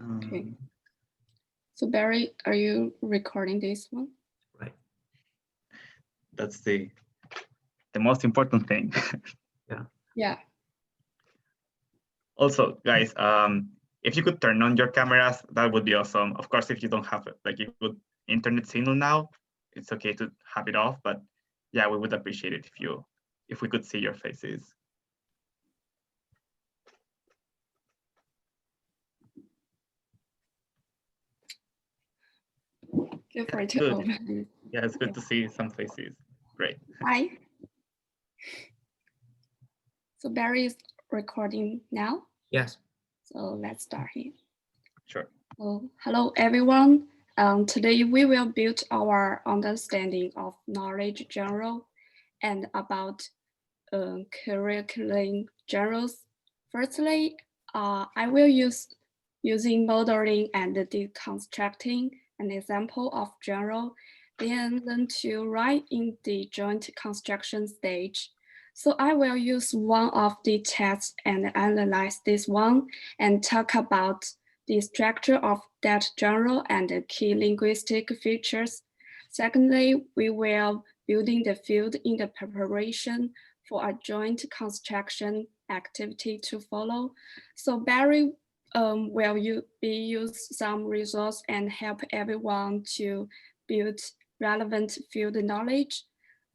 Okay. Um, So Barry, are you recording this one? Right. That's the most important thing. Yeah. Yeah. Also, guys, if you could turn on your cameras, that would be awesome. Of course, if you don't have like a good internet signal now, it's okay to have it off. But yeah, we would appreciate it if we could see your faces. Feel free to Good. open. Yeah, it's good to see some faces. Great. Hi. So Barry is recording now. Yes. So let's start here. Sure. So, hello everyone. Today we will build our understanding of knowledge general and about curriculum generals. Firstly, I will using modeling and deconstructing an example of general, then learn to write in the joint construction stage. So I will use one of the tests and analyze this one and talk about the structure of that general and the key linguistic features. Secondly, we will building the field in the preparation for a joint construction activity to follow. So Barry will use some resource and help everyone to build relevant field knowledge.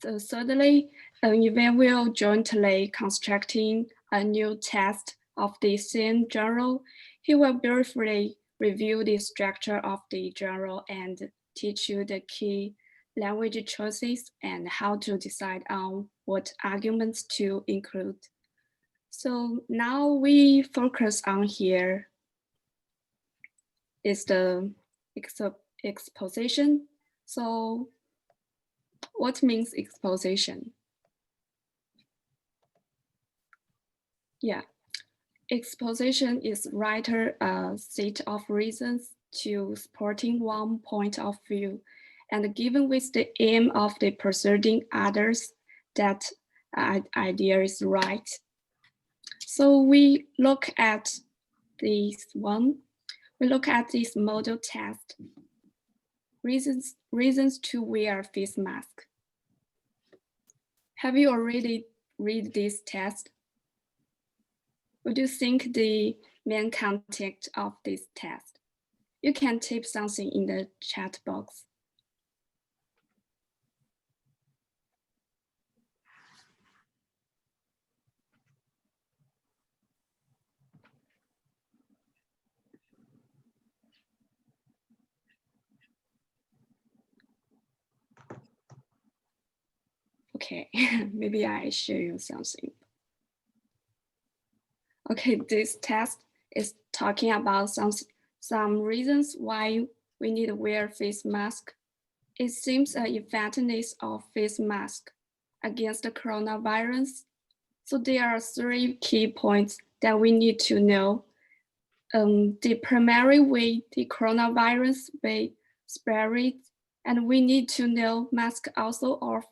So thirdly, Yvonne will jointly constructing a new test of the same journal. He will briefly review the structure of the journal and teach you the key language choices and how to decide on what arguments to include. So now we focus on here is the exposition. So what means exposition? Yeah, exposition is writer a set of reasons to supporting one point of view and given with the aim of the persuading others that idea is right. So we look at this one. We look at this model test. Reasons to wear face mask. Have you already read this test? What do you think the main content of this test? You can type something in the chat box. Okay, maybe I show you something. Okay, this test is talking about some reasons why we need to wear face mask. It seems an effectiveness of face mask against the coronavirus. So there are three key points that we need to know. The primary way the coronavirus may spread, and we need to know mask also of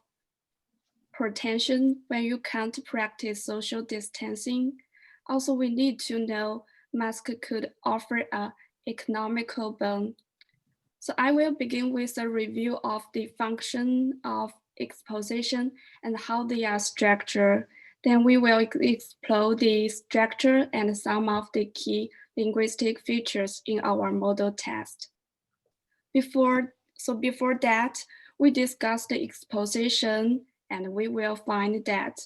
protection when you can't practice social distancing. Also, we need to know mask could offer a economical boon. So I will begin with a review of the function of exposition and how they are structured. Then we will explore the structure and some of the key linguistic features in our model test. Before that, we discuss the exposition and we will find that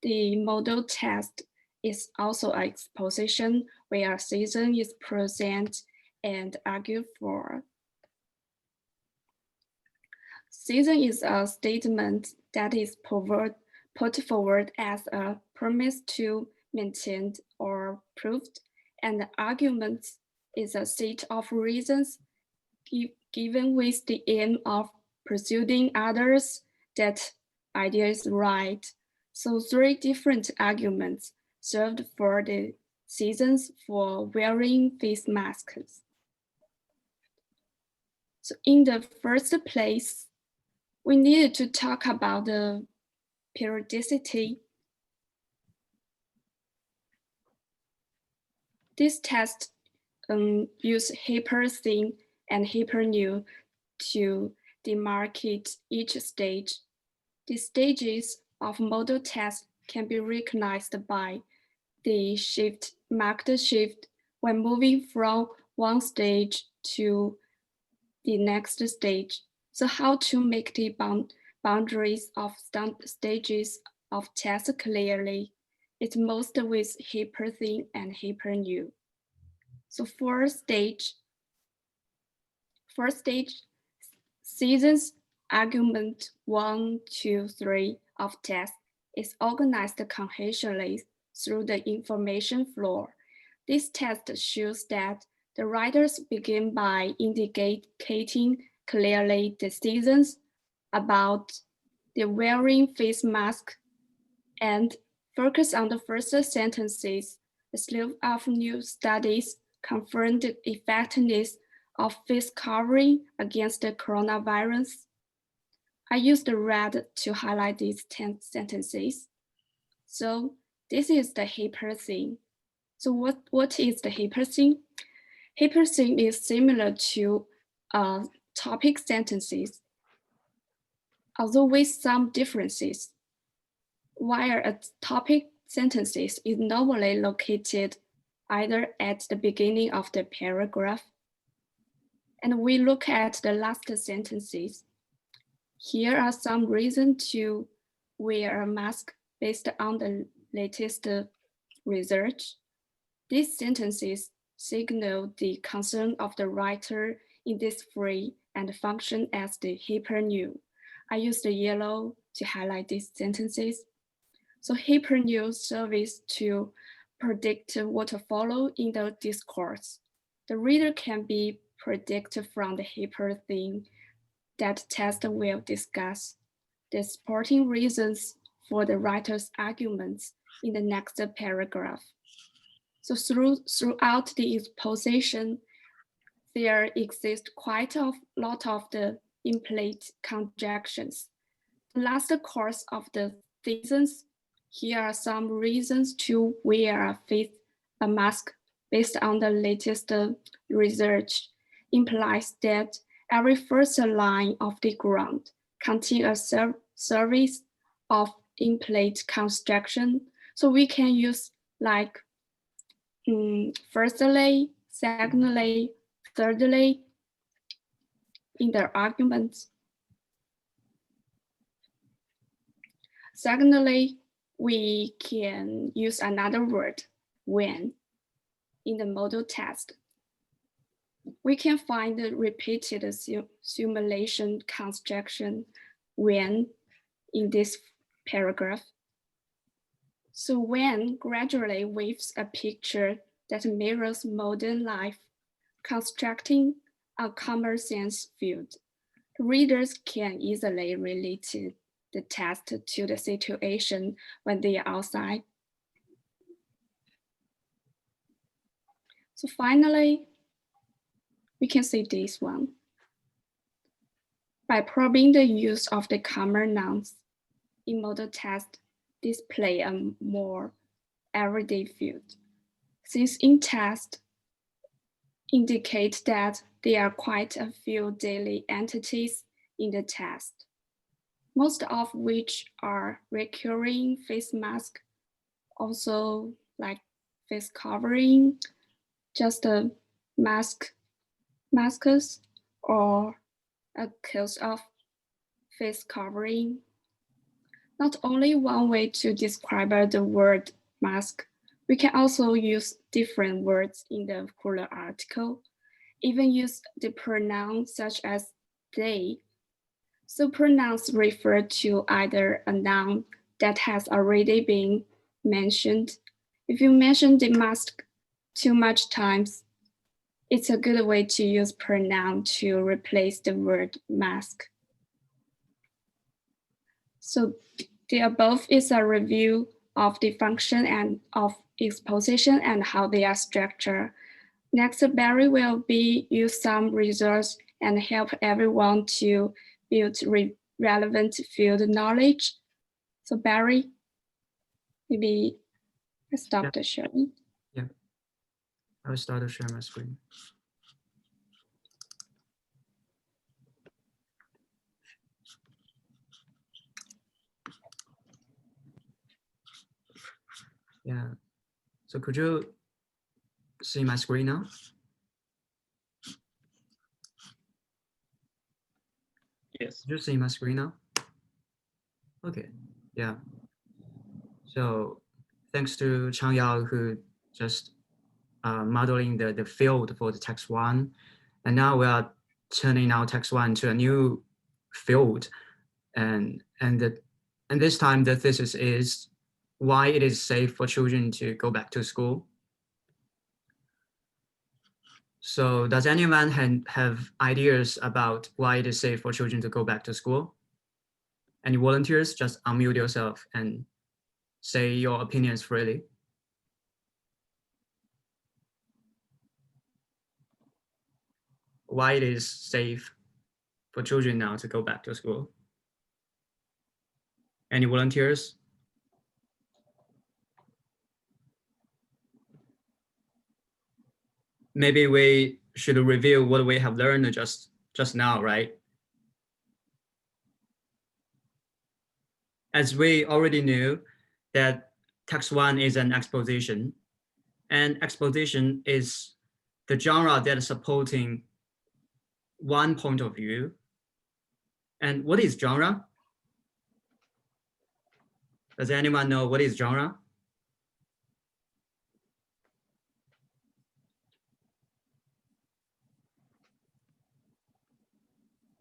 the model test is also an exposition where season is present and argued for. Season is a statement that is put forward as a premise to maintain or proved, and the argument is a set of reasons given with the aim of persuading others that idea is right. So three different arguments served for the seasons for wearing face masks. So in the first place, we needed to talk about the periodicity. This test use hyper-thin and hyper-new to demarcate each stage. The stages of model test can be recognized by the marked shift when moving from one stage to the next stage. So how to make the boundaries of stages of test clearly? It's most with hyper-thin and hyper-new. So first stage, seasons argument 1, 2, 3 of test is organized cohesively through the information flow. This test shows that the writers begin by indicating clearly the seasons about the wearing face mask and focus on the first sentences. A slew of new studies confirmed the effectiveness of face covering against the coronavirus. I used the red to highlight these 10 sentences. So this is the hyper-theme. So what is the hyper-theme? Hyper-theme is similar to topic sentences, although with some differences. While a topic sentences is normally located either at the beginning of the paragraph, and we look at the last sentences. Here are some reasons to wear a mask based on the latest research. These sentences signal the concern of the writer in this free and function as the hyper-new. I use the yellow to highlight these sentences. So hyper-new serves to predict what will follow in the discourse. The reader can be predicted from the hyper-theme that test will discuss the supporting reasons for the writer's arguments in the next paragraph. So throughout the exposition, there exists quite a lot of the implicit conjunctions. The last course of the seasons, here are some reasons to wear a mask based on the latest research, implies that every first line of the ground contains a series of implicit construction. So we can use like firstly, secondly, thirdly in their arguments. Secondly, we can use another word, when, in the model test. We can find the repeated simulation construction when in this paragraph. So when gradually weaves a picture that mirrors modern life, constructing a common sense field. Readers can easily relate the text to the situation when they are outside. So finally, we can see this one. By probing the use of the common nouns in model test, display a more everyday field. Since in test indicate that there are quite a few daily entities in the test, most of which are recurring face mask, also like face covering, just a masks, or a case of face covering. Not only one way to describe the word mask, we can also use different words in the fuller article, even use the pronouns such as they. So pronouns refer to either a noun that has already been mentioned. If you mention the mask too much times, it's a good way to use pronoun to replace the word mask. So the above is a review of the function and of exposition and how they are structured. Next, Barry will use some results and help everyone to build relevant field knowledge. So Barry, maybe I stop the sharing. Yeah. I will start to share my screen. Yeah. So could you see my screen now? Yes. Could you see my screen now? Okay. Yeah. So thanks to Changyao who just modeling the field for the text one. And now we are turning our text one to a new field. And this time the thesis is why it is safe for children to go back to school. So does anyone have ideas about why it is safe for children to go back to school? Any volunteers, just unmute yourself and say your opinions freely. Why it is safe for children now to go back to school? Any volunteers? Maybe we should review what we have learned just now, right? As we already knew that text one is an exposition, and exposition is the genre that is supporting one point of view. And what is genre? Does anyone know what is genre?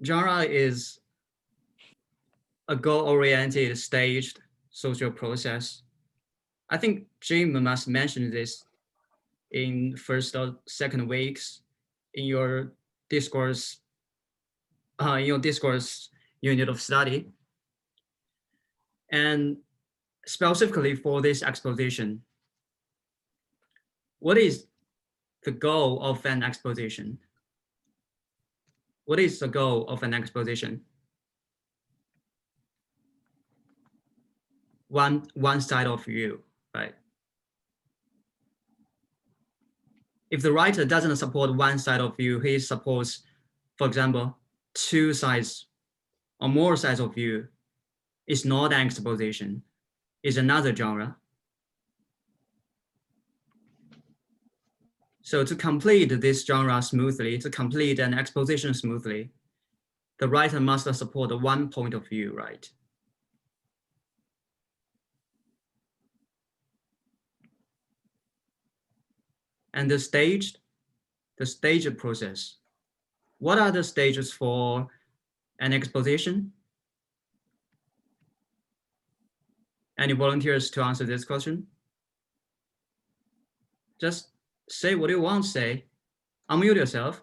Genre is a goal-oriented staged social process. I think Jim must mention this in first or second weeks in your discourse unit of study. And specifically for this exposition, what is the goal of an exposition? What is the goal of an exposition? One side of view, right? If the writer doesn't support one side of view, he supports, for example, two sides or more sides of view, it's not an exposition, it's another genre. So to complete this genre smoothly, to complete an exposition smoothly, the writer must support one point of view, right? And the staged process. What are the stages for an exposition? Any volunteers to answer this question? Just say what you want to say. Unmute yourself.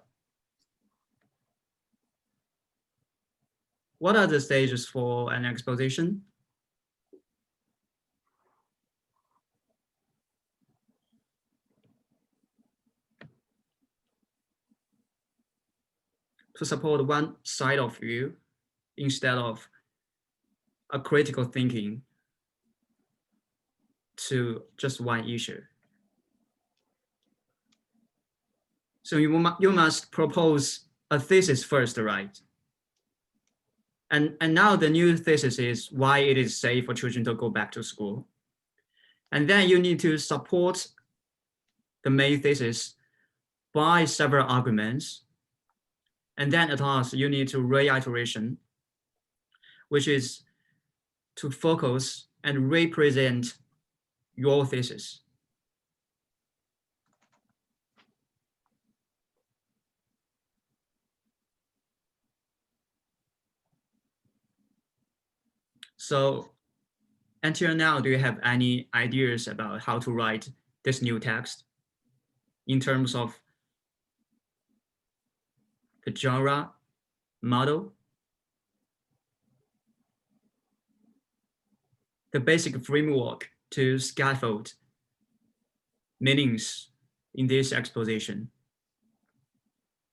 What are the stages for an exposition? To support one side of view instead of a critical thinking to just one issue. So you must propose a thesis first, right? And now the new thesis is why it is safe for children to go back to school. And then you need to support the main thesis by several arguments. And then at last, you need to reiteration, which is to focus and represent your thesis. So until now, do you have any ideas about how to write this new text in terms of the genre model? The basic framework to scaffold meanings in this exposition.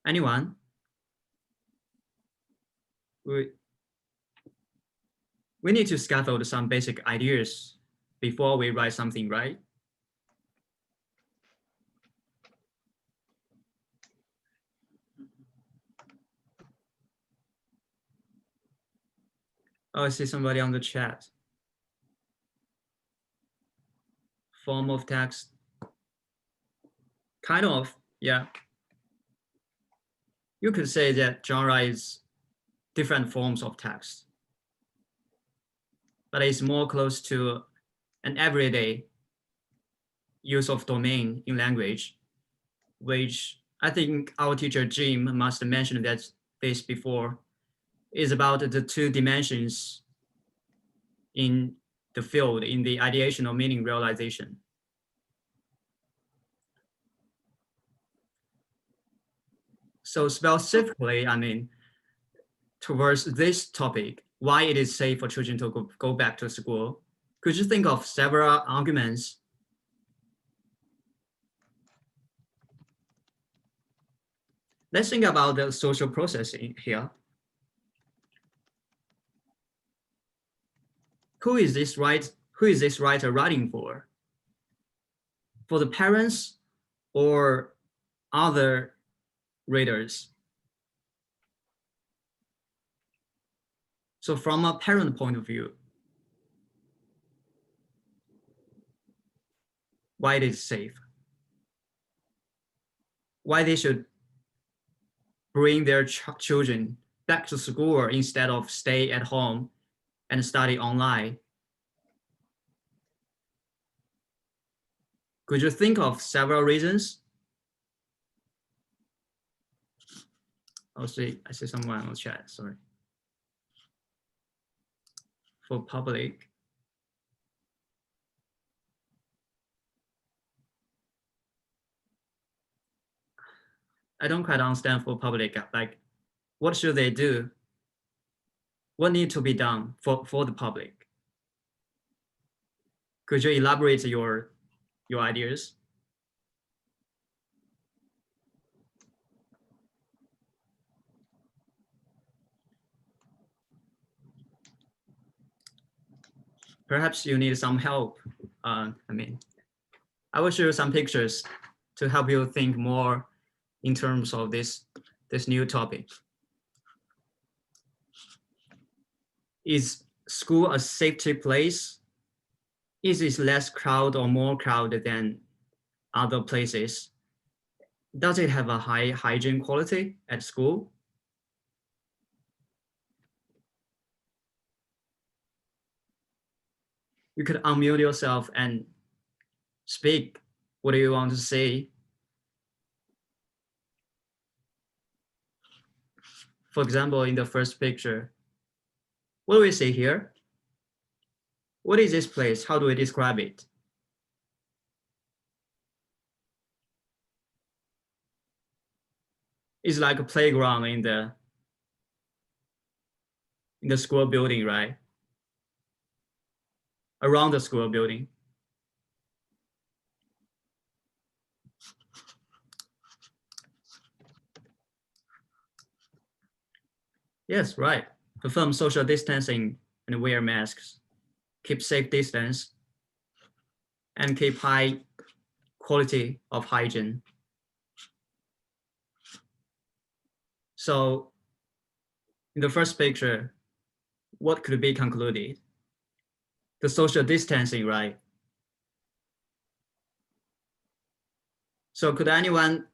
Anyone? We need to scaffold some basic ideas before we write something, right? Oh, I see somebody on the chat. Form of text. Kind of, yeah. You could say that genre is different forms of text, but it's more close to an everyday use of domain in language, which I think our teacher Jim must have mentioned that this before, is about the two dimensions in the field in the ideation of meaning realization. So specifically, I mean, towards this topic, why it is safe for children to go back to school, could you think of several arguments? Let's think about the social processing here. Who is this writer writing for? For the parents or other readers? So from a parent point of view, why it is safe? Why they should bring their children back to school instead of stay at home and study online? Could you think of several reasons? I see someone on the chat, sorry. For public. I don't quite understand for public, like what should they do? What needs to be done for the public? Could you elaborate your ideas? Perhaps you need some help. I mean, I will show you some pictures to help you think more in terms of this new topic. Is school a safety place? Is it less crowd or more crowded than other places? Does it have a high hygiene quality at school? You could unmute yourself and speak. What do you want to say? For example, in the first picture, what do we see here? What is this place? How do we describe it? It's like a playground in the school building, right? Around the school building. Yes, right. Perform social distancing and wear masks. Keep safe distance and keep high quality of hygiene. So in the first picture, what could be concluded? The social distancing, right? So could anyone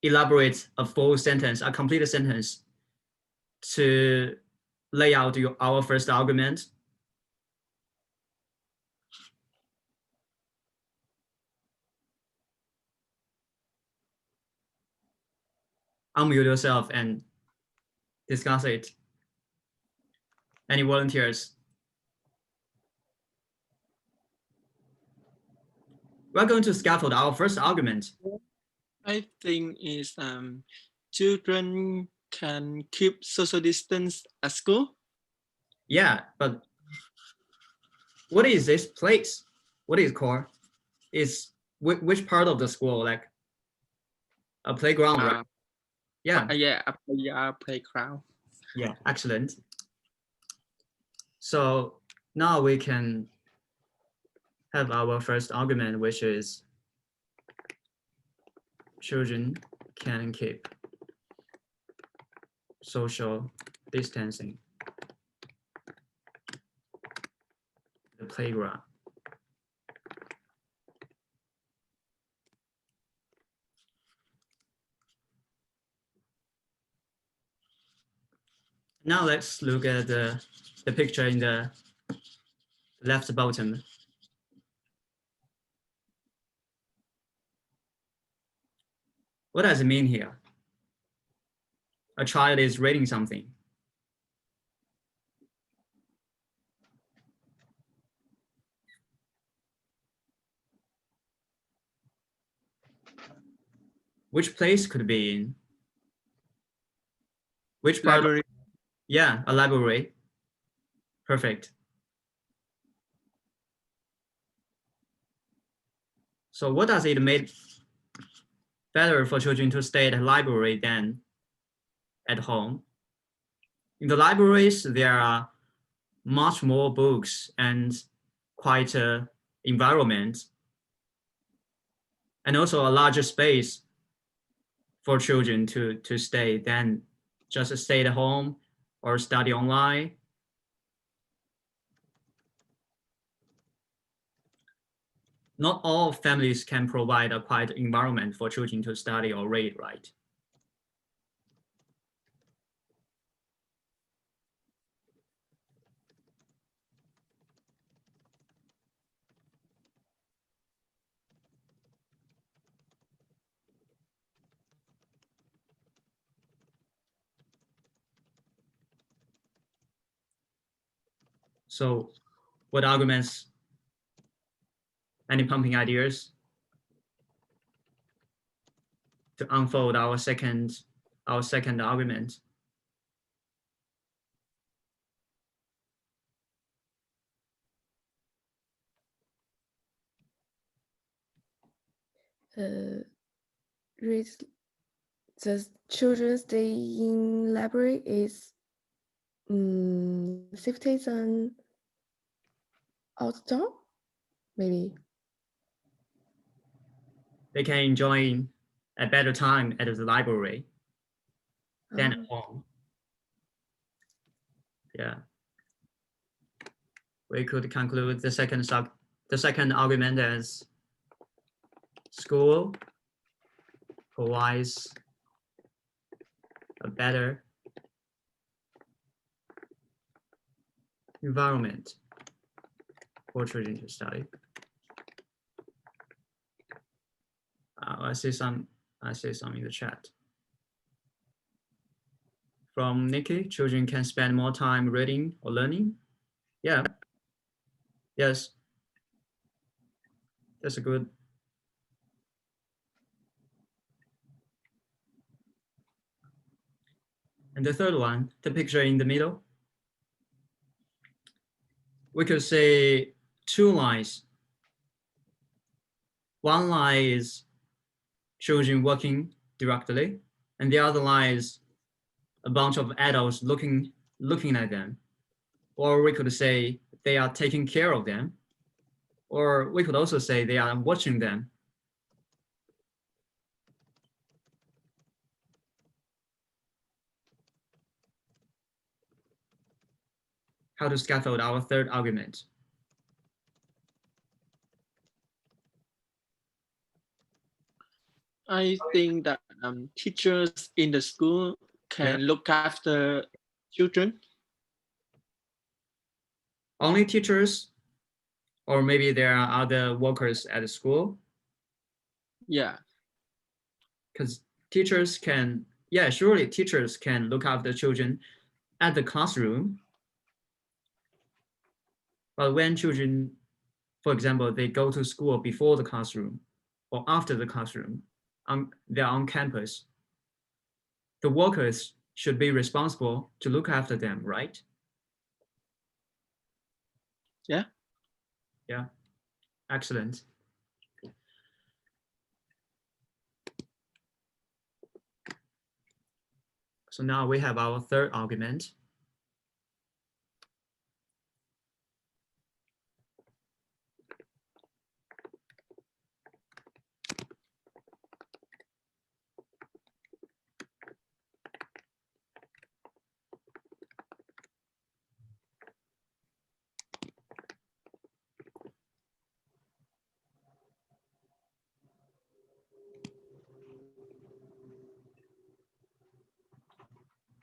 elaborate a full sentence, a complete sentence to lay out our first argument? Unmute yourself and discuss it. Any volunteers? We're going to scaffold our first argument. I think is children can keep social distance at school. Yeah, but what is this place? What is it called? Is which part of the school? Like a playground, right? Yeah. Yeah, a playground. Yeah, excellent. So now we can have our first argument, which is children can keep social distancing. playground. Now let's look at the picture in the left bottom. What does it mean here? A child is reading something. Which place could it be in? Which part? Library. Yeah, a library. Perfect. So what does it make better for children to stay at a library than at home? In the libraries, there are much more books and quite a environment, and also a larger space for children to stay than just stay at home or study online. Not all families can provide a quiet environment for children to study or read, right? So what arguments, any pumping ideas to unfold our second argument? The children stay in library is safety than outdoor, maybe. They can enjoy a better time at the library than at home. Yeah. We could conclude the second argument as school provides a better environment for children to study. I see some in the chat. From Nikki, children can spend more time reading or learning. Yeah. Yes. That's a good. And the third one, the picture in the middle, we could say two lines. One line is children working directly, and the other line is a bunch of adults looking at them. Or we could say they are taking care of them. Or we could also say they are watching them. How to scaffold our third argument? I think that teachers in the school can look after children. Only teachers, or maybe there are other workers at the school? Yeah. Because teachers can, yeah, surely teachers can look after children at the classroom. But when children, for example, they go to school before the classroom or after the classroom, they're on campus, the workers should be responsible to look after them, right? Yeah. Yeah, excellent. So now we have our third argument.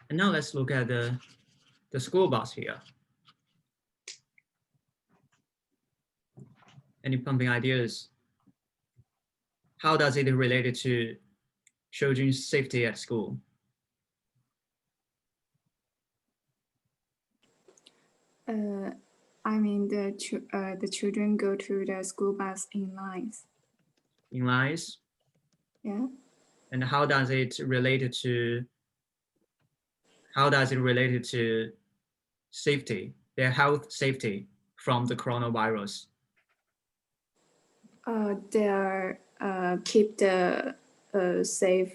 And now let's look at the school bus here. Any pumping ideas? How does it relate to children's safety at school? I mean, the children go to the school bus in lines. In lines? Yeah. And how does it relate to safety, their health safety from the coronavirus? They are keep the safe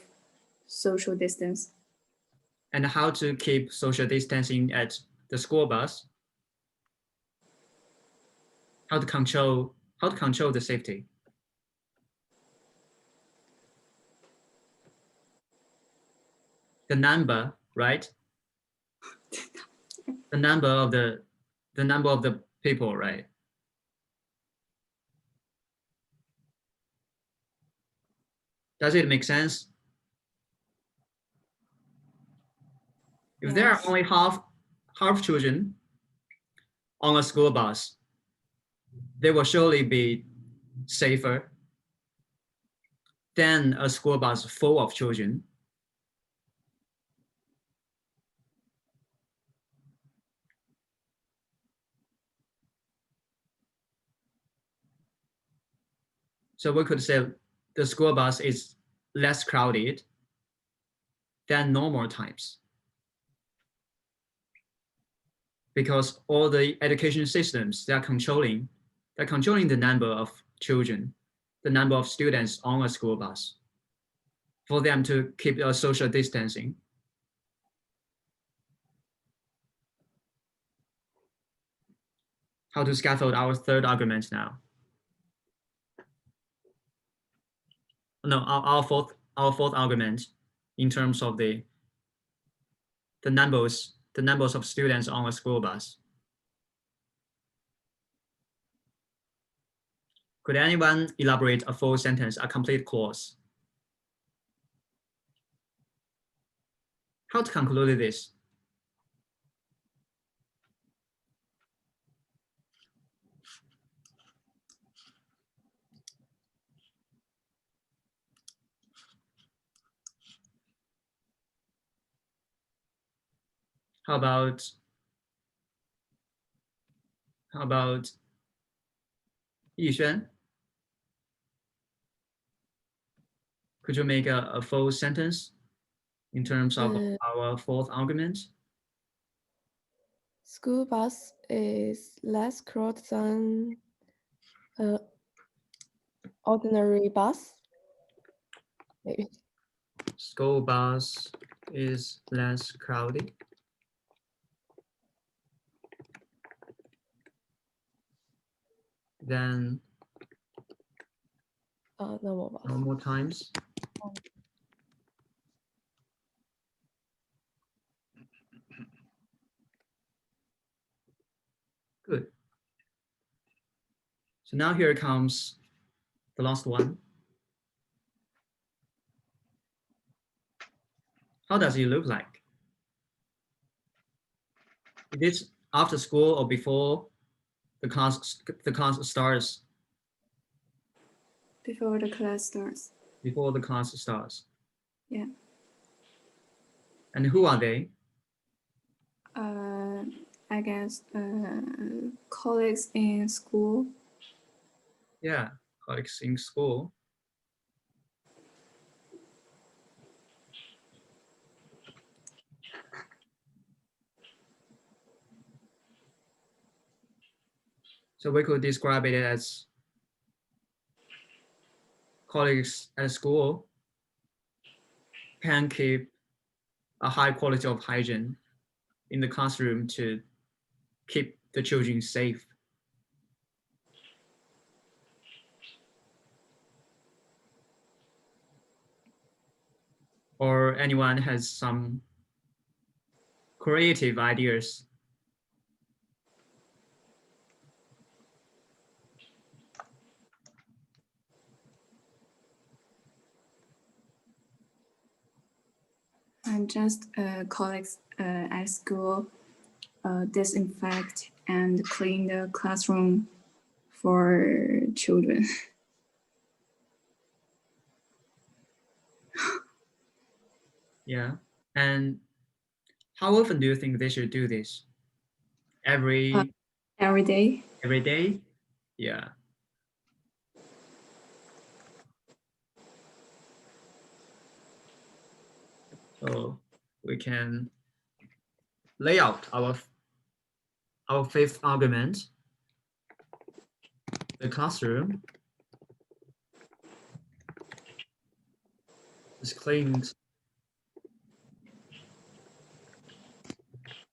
social distance. And how to keep social distancing at the school bus? How to control the safety? The number, right? The number of the people, right? Does it make sense? If there are Yes. only half children on a school bus, they will surely be safer than a school bus full of children. So we could say the school bus is less crowded than normal times, because all the education systems, they're controlling the number of children, the number of students on a school bus, for them to keep a social distancing. How to scaffold our third argument now? No, our fourth argument in terms of the numbers of students on a school bus. Could anyone elaborate a full sentence, a complete clause? How to conclude this? How about Yixuan? Could you make a full sentence in terms of our fourth argument? School bus is less crowded than ordinary bus. Maybe. School bus is less crowded than normal bus. normal times. Good. So now here comes the last one. How does it look like? Is it after school or before the class starts? Before the class starts. Before the class starts. Yeah. And who are they? I guess colleagues in school. Yeah, colleagues in school. So we could describe it as colleagues at school can keep a high quality of hygiene in the classroom to keep the children safe. Or anyone has some creative ideas? And just colleagues at school disinfect and clean the classroom for children. Yeah. And how often do you think they should do this? Every Day. every day? Yeah. So we can lay out our fifth argument. The classroom is cleaned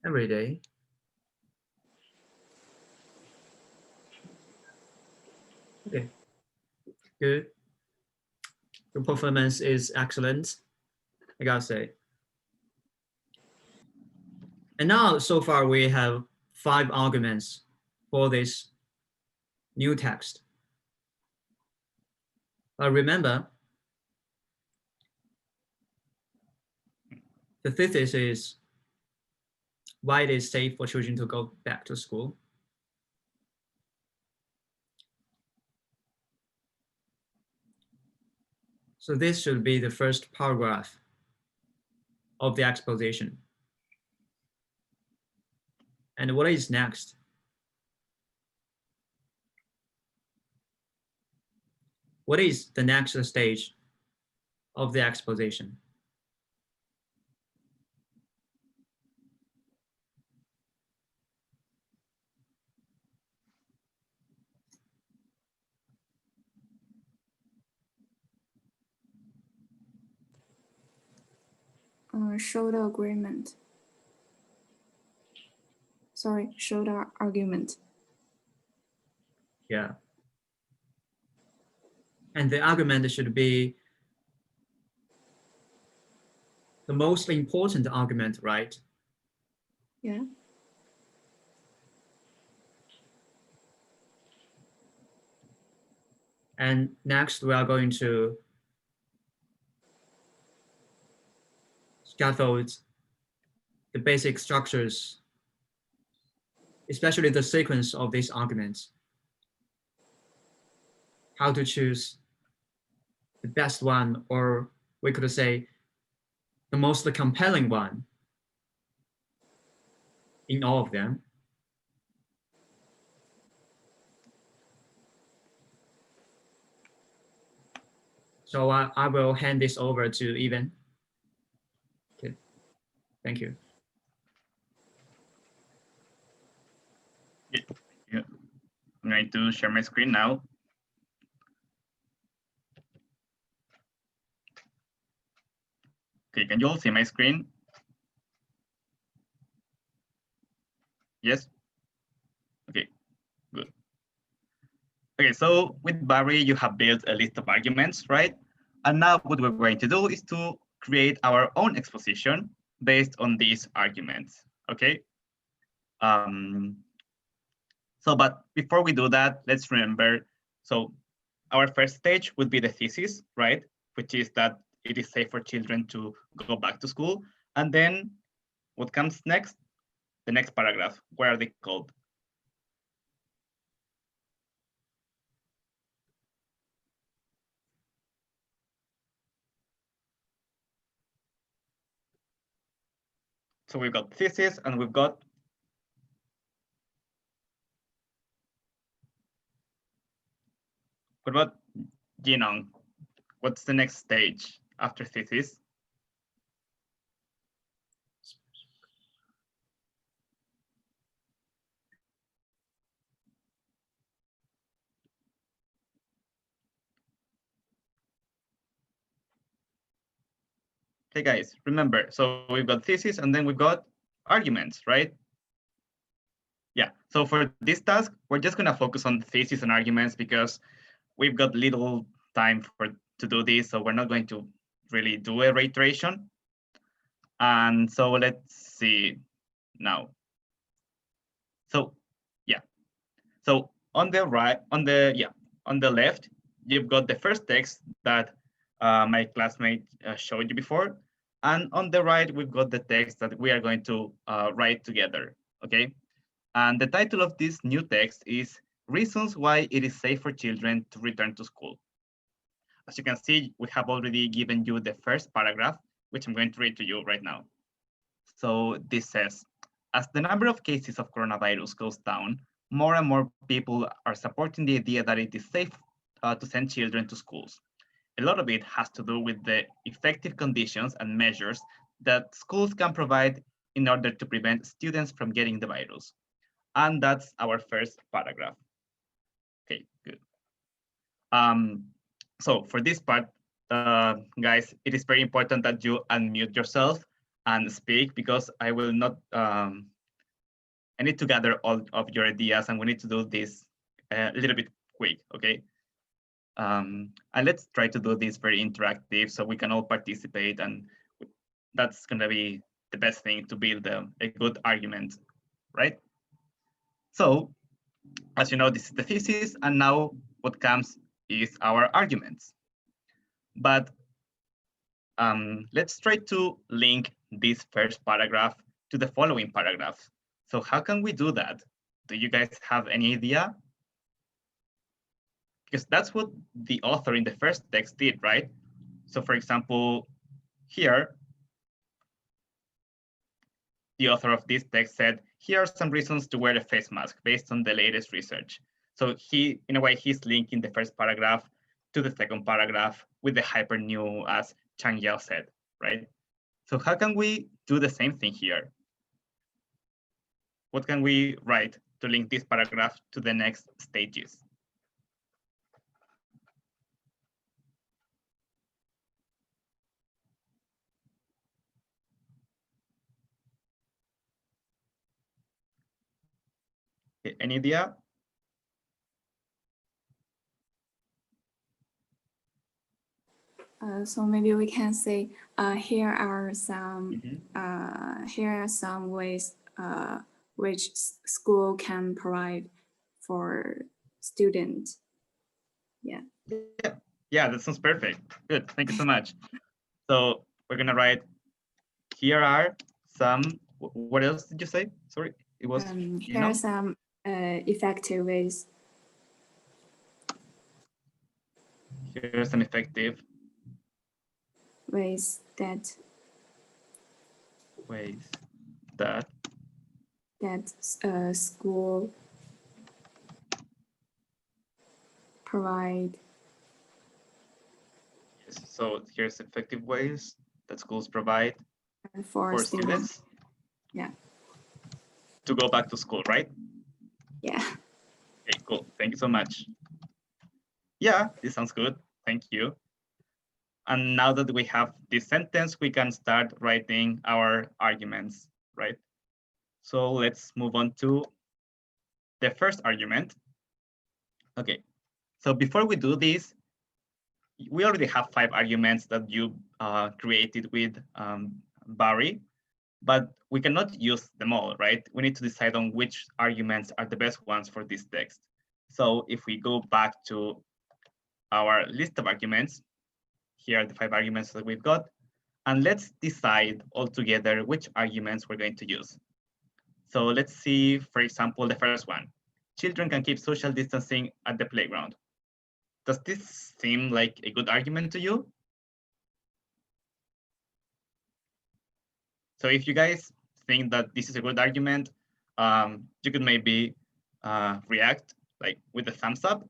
every day. Okay, good. Your performance is excellent, I gotta say. And now, so far, we have 5 arguments for this new text. But remember, the thesis is why it is safe for children to go back to school. So this should be the first paragraph of the exposition. And what is next? What is the next stage of the exposition? Show the agreement. Sorry, show the argument. Yeah. And the argument should be the most important argument, right? Yeah. And next, we are going to scaffold the basic structures, especially the sequence of these arguments. How to choose the best one, or we could say the most compelling one in all of them. So I will hand this over to Evan. Okay, thank you. Yeah. I'm going to share my screen now. Okay, can you all see my screen? Yes? Okay, good. Okay, so with Barry, you have built a list of arguments, right? And now what we're going to do is to create our own exposition based on these arguments, okay? But before we do that, let's remember, so our first stage would be the thesis, right? Which is that it is safe for children to go back to school. And then what comes next? The next paragraph, what are they called? So we've got thesis and we've got what about Jinong? What's the next stage after thesis? Okay, guys, remember, so we've got thesis and then we've got arguments, right? Yeah, so for this task, we're just gonna focus on thesis and arguments because we've got little time to do this, so we're not going to really do a reiteration. And so let's see now. So yeah, so on the right, on the left, you've got the first text that my classmate showed you before. And on the right, we've got the text that we are going to write together, okay? And the title of this new text is Reasons Why It Is Safe for Children to Return to School. As you can see, we have already given you the first paragraph, which I'm going to read to you right now. So this says, as the number of cases of coronavirus goes down, more and more people are supporting the idea that it is safe to send children to schools. A lot of it has to do with the effective conditions and measures that schools can provide in order to prevent students from getting the virus. And that's our first paragraph. Okay, good. So for this part, guys, it is very important that you unmute yourself and speak, because I will not, I need to gather all of your ideas, and we need to do this a little bit quick, okay? And let's try to do this very interactive so we can all participate, and that's gonna be the best thing to build a good argument, right? So, as you know, this is the thesis, and now what comes is our arguments. But let's try to link this first paragraph to the following paragraph. So how can we do that? Do you guys have any idea? Because that's what the author in the first text did, right? So for example, here, the author of this text said, here are some reasons to wear a face mask based on the latest research. So he, in a way, he's linking the first paragraph to the second paragraph with the hyper new, as Changyao said, right? So how can we do the same thing here? What can we write to link this paragraph to the next stages? Any idea? So maybe we can say here are some ways which school can provide for students. Yeah. Yeah, that sounds perfect. Good, thank you so much. So we're gonna write, here are some, what else did you say? Sorry, it was, here are some effective ways. Here are some effective ways that school provide. Yes, so here's effective ways that schools provide for students. Yeah. To go back to school, right? Yeah. Okay, cool. Thank you so much. Yeah, this sounds good. Thank you. And now that we have this sentence, we can start writing our arguments, right? So let's move on to the first argument. Okay, so before we do this, we already have 5 arguments that you created with Barry, but we cannot use them all, right? We need to decide on which arguments are the best ones for this text. So if we go back to our list of arguments, here are the 5 arguments that we've got, and let's decide all together which arguments we're going to use. So let's see, for example, the first one. Children can keep social distancing at the playground. Does this seem like a good argument to you? So if you guys think that this is a good argument, you could maybe react like with a thumbs up.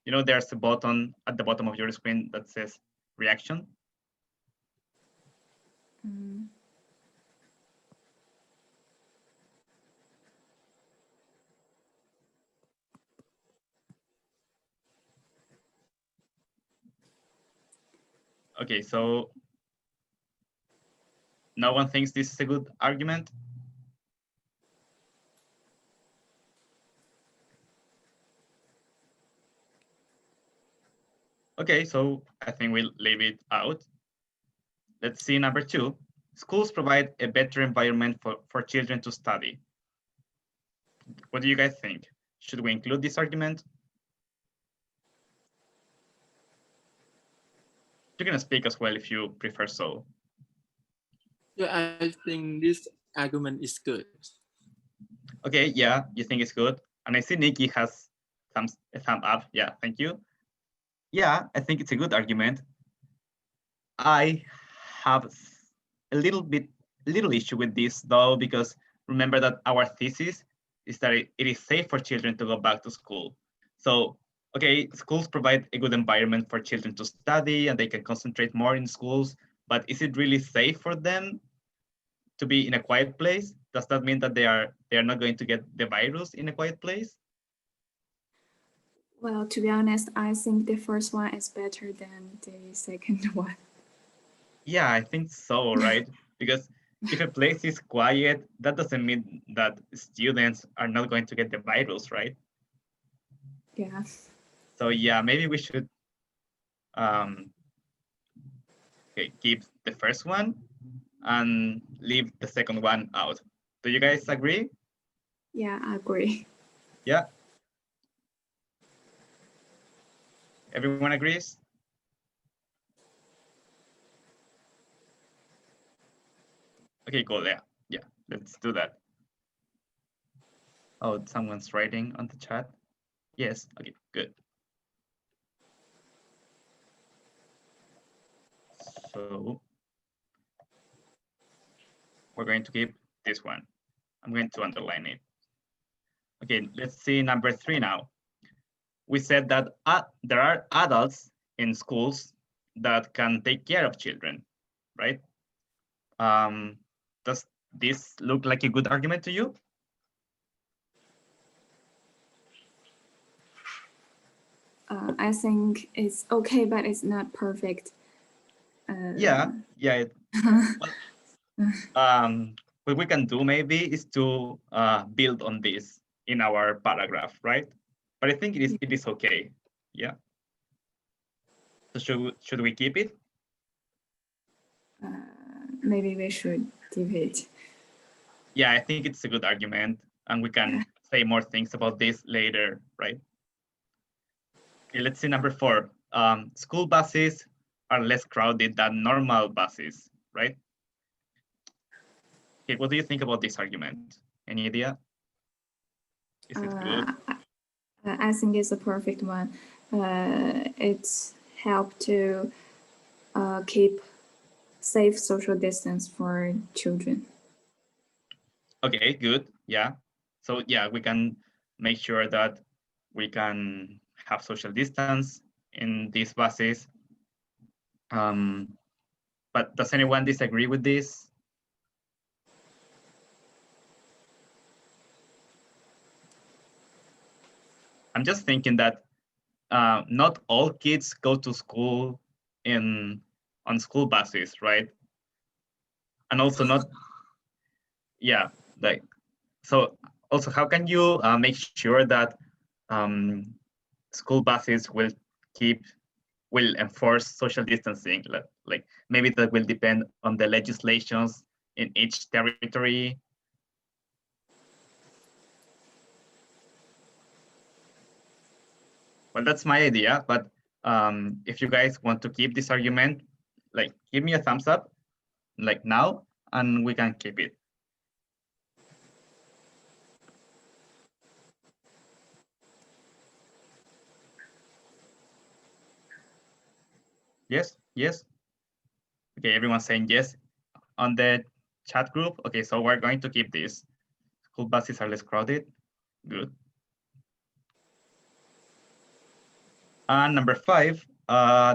You know, there's a button at the bottom of your screen that says reaction. Okay, so no one thinks this is a good argument? Okay, so I think we'll leave it out. Let's see number 2. Schools provide a better environment for children to study. What do you guys think? Should we include this argument? You can speak as well if you prefer so. I think this argument is good. Okay, yeah, you think it's good. And I see Nikki has a thumb up. Yeah, thank you. Yeah, I think it's a good argument. I have a little issue with this though, because remember that our thesis is that it is safe for children to go back to school. So, okay, schools provide a good environment for children to study and they can concentrate more in schools, but is it really safe for them to be in a quiet place? Does that mean that they are not going to get the virus in a quiet place? Well, to be honest, I think the first one is better than the second one. Yeah, I think so, right? Because if a place is quiet, that doesn't mean that students are not going to get the virus, right? Yeah. So yeah, maybe we should keep the first one and leave the second one out. Do you guys agree? Yeah, I agree. Yeah. Everyone agrees? Okay, cool. Yeah, let's do that. Oh, someone's writing on the chat. Yes, okay, good. So we're going to keep this one. I'm going to underline it. Okay, let's see number 3 now. We said that there are adults in schools that can take care of children, right? Does this look like a good argument to you? I think it's okay, but it's not perfect. Yeah. What we can do maybe is to build on this in our paragraph, right? But I think it is okay. Yeah. So should we keep it? Maybe we should keep it. Yeah, I think it's a good argument, and we can say more things about this later, right? Okay, let's see number 4. School buses are less crowded than normal buses, right? Okay, what do you think about this argument? Any idea? Is it good? I think it's a perfect one. It's helped to keep safe social distance for children. Okay, good. Yeah. So yeah, we can make sure that we can have social distance in these buses. But does anyone disagree with this? I'm just thinking that not all kids go to school on school buses, right? And also not, yeah, like, so also how can you make sure that school buses will enforce social distancing? Like maybe that will depend on the legislations in each territory. Well, that's my idea, but if you guys want to keep this argument, like give me a thumbs up, like now, and we can keep it. Yes, yes. Okay, everyone's saying yes on the chat group. Okay, so we're going to keep this. School buses are less crowded. Good. And number 5,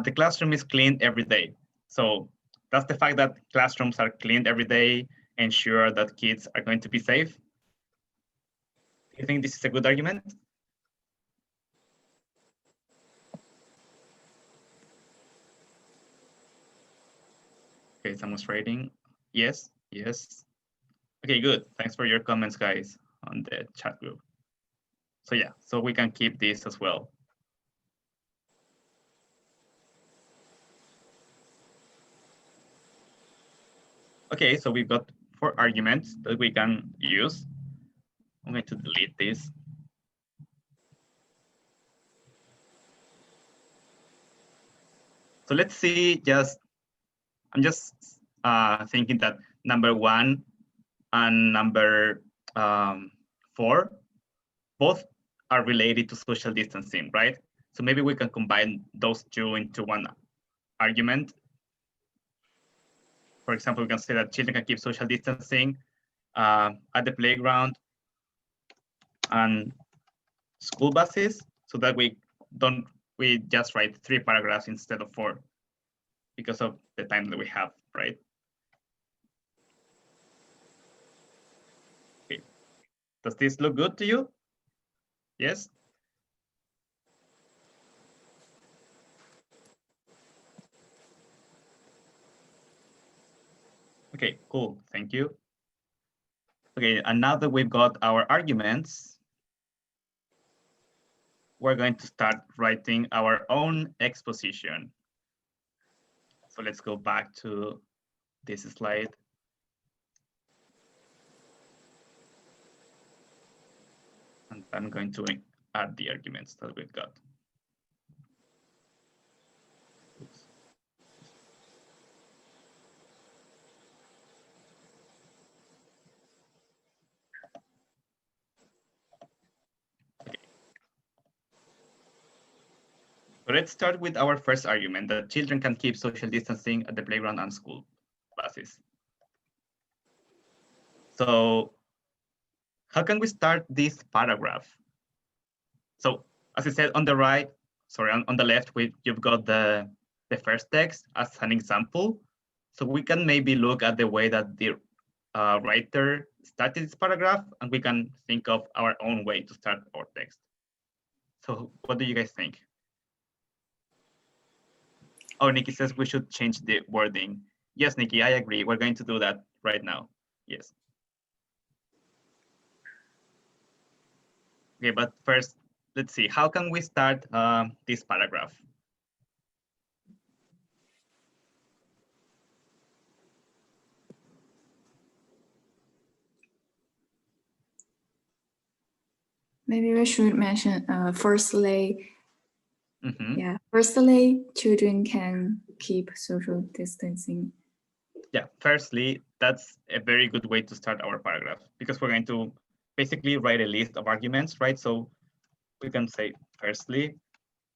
the classroom is cleaned every day. So does the fact that classrooms are cleaned every day ensure that kids are going to be safe? Do you think this is a good argument? Okay, someone's writing. Yes, yes. Okay, good. Thanks for your comments, guys, on the chat group. So yeah, so we can keep this as well. Okay, so we've got 4 arguments that we can use. I'm going to delete this. So let's see, I'm just thinking that number 1 and number 4, both are related to social distancing, right? So maybe we can combine those two into one argument. For example, we can say that children can keep social distancing at the playground and school buses, so that we just write 3 paragraphs instead of 4 because of the time that we have, right? Okay. Does this look good to you? Yes? Okay, cool, thank you. Okay, and now that we've got our arguments, we're going to start writing our own exposition. So let's go back to this slide. And I'm going to add the arguments that we've got. Oops. Okay. So let's start with our first argument, that children can keep social distancing at the playground and school buses. So how can we start this paragraph? So as I said, on the right, sorry, on the left, you've got the first text as an example. So we can maybe look at the way that the writer started this paragraph, and we can think of our own way to start our text. So what do you guys think? Oh, Nikki says we should change the wording. Yes, Nikki, I agree. We're going to do that right now. Yes. Okay, but first, let's see. How can we start this paragraph? Maybe we should mention firstly, Mm-hmm. yeah, firstly, children can keep social distancing. Yeah, firstly, that's a very good way to start our paragraph, because we're going to basically write a list of arguments, right? So we can say, firstly,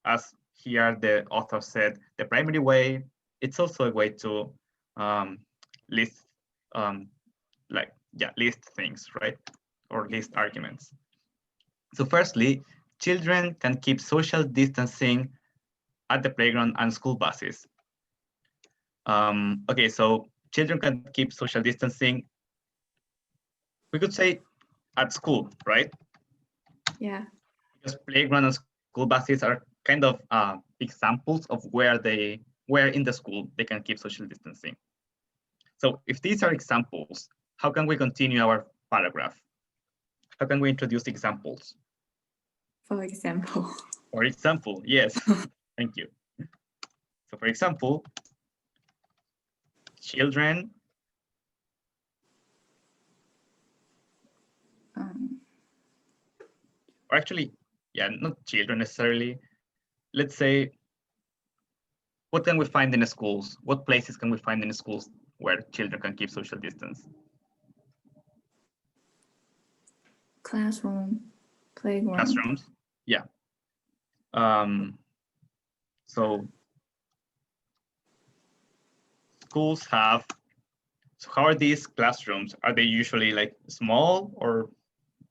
as here the author said, the primary way, it's also a way to list list things, right? Or list arguments. So firstly, children can keep social distancing at the playground and school buses. Okay, so children can keep social distancing. We could say at school, right? Yeah. Because playground and school buses are kind of examples of where in the school they can keep social distancing. So if these are examples, how can we continue our paragraph? How can we introduce examples? For example. For example, yes, thank you. So for example, children or actually, yeah, not children necessarily. Let's say, what can we find in the schools? What places can we find in the schools where children can keep social distance? Classroom, playground. Classrooms, yeah. So schools have, so how are these classrooms? Are they usually like small or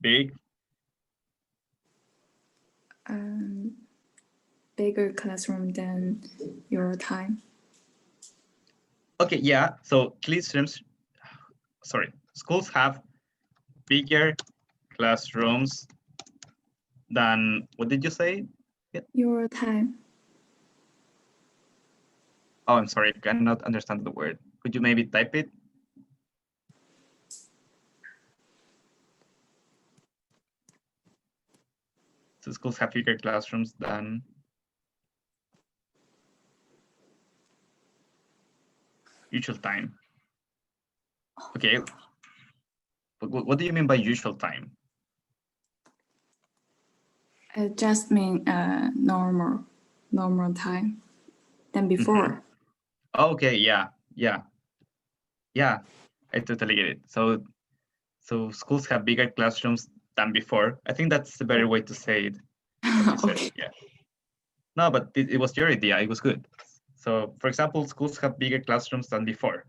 big? Bigger classroom than your time. Okay, yeah, so schools have bigger classrooms than, what did you say? Your time. Oh, I'm sorry, I cannot understand the word. Could you maybe type it? So schools have bigger classrooms than. Usual time. Okay. What do you mean by usual time? It just mean normal time than before. Okay, yeah. I totally get it. So schools have bigger classrooms than before. I think that's a better way to say it. What you said, Okay. yeah. No, but it was your idea. It was good. So, for example, schools have bigger classrooms than before.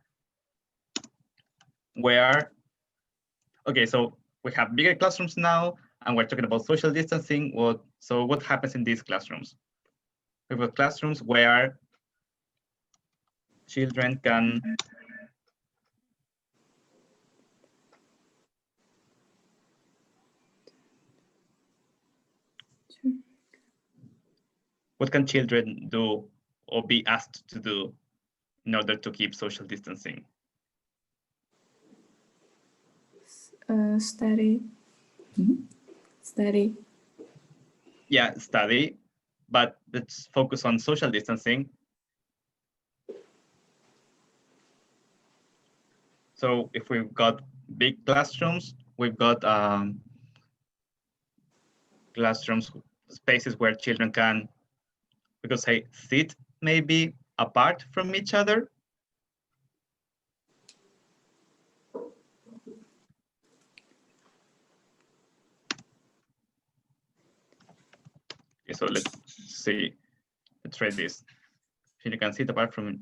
Where, okay, so we have bigger classrooms now, and we're talking about social distancing. So what happens in these classrooms? We have classrooms where children can what can children do or be asked to do in order to keep social distancing? Study. Study. Yeah, study, but let's focus on social distancing. So if we've got big classrooms, we've got classrooms, spaces where children can, because say, sit maybe apart from each other. Okay, so let's see, let's try this. Children can sit apart from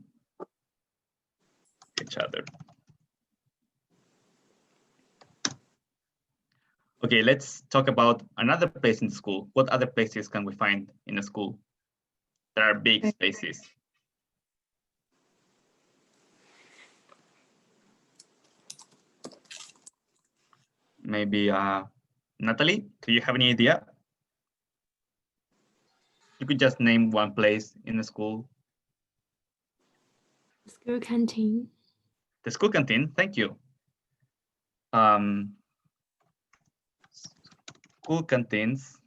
each other. Okay, let's talk about another place in school. What other places can we find in a school? There are big spaces. Maybe Natalie, do you have any idea? You could just name one place in the school. School canteen. The school canteen, thank you. School canteens.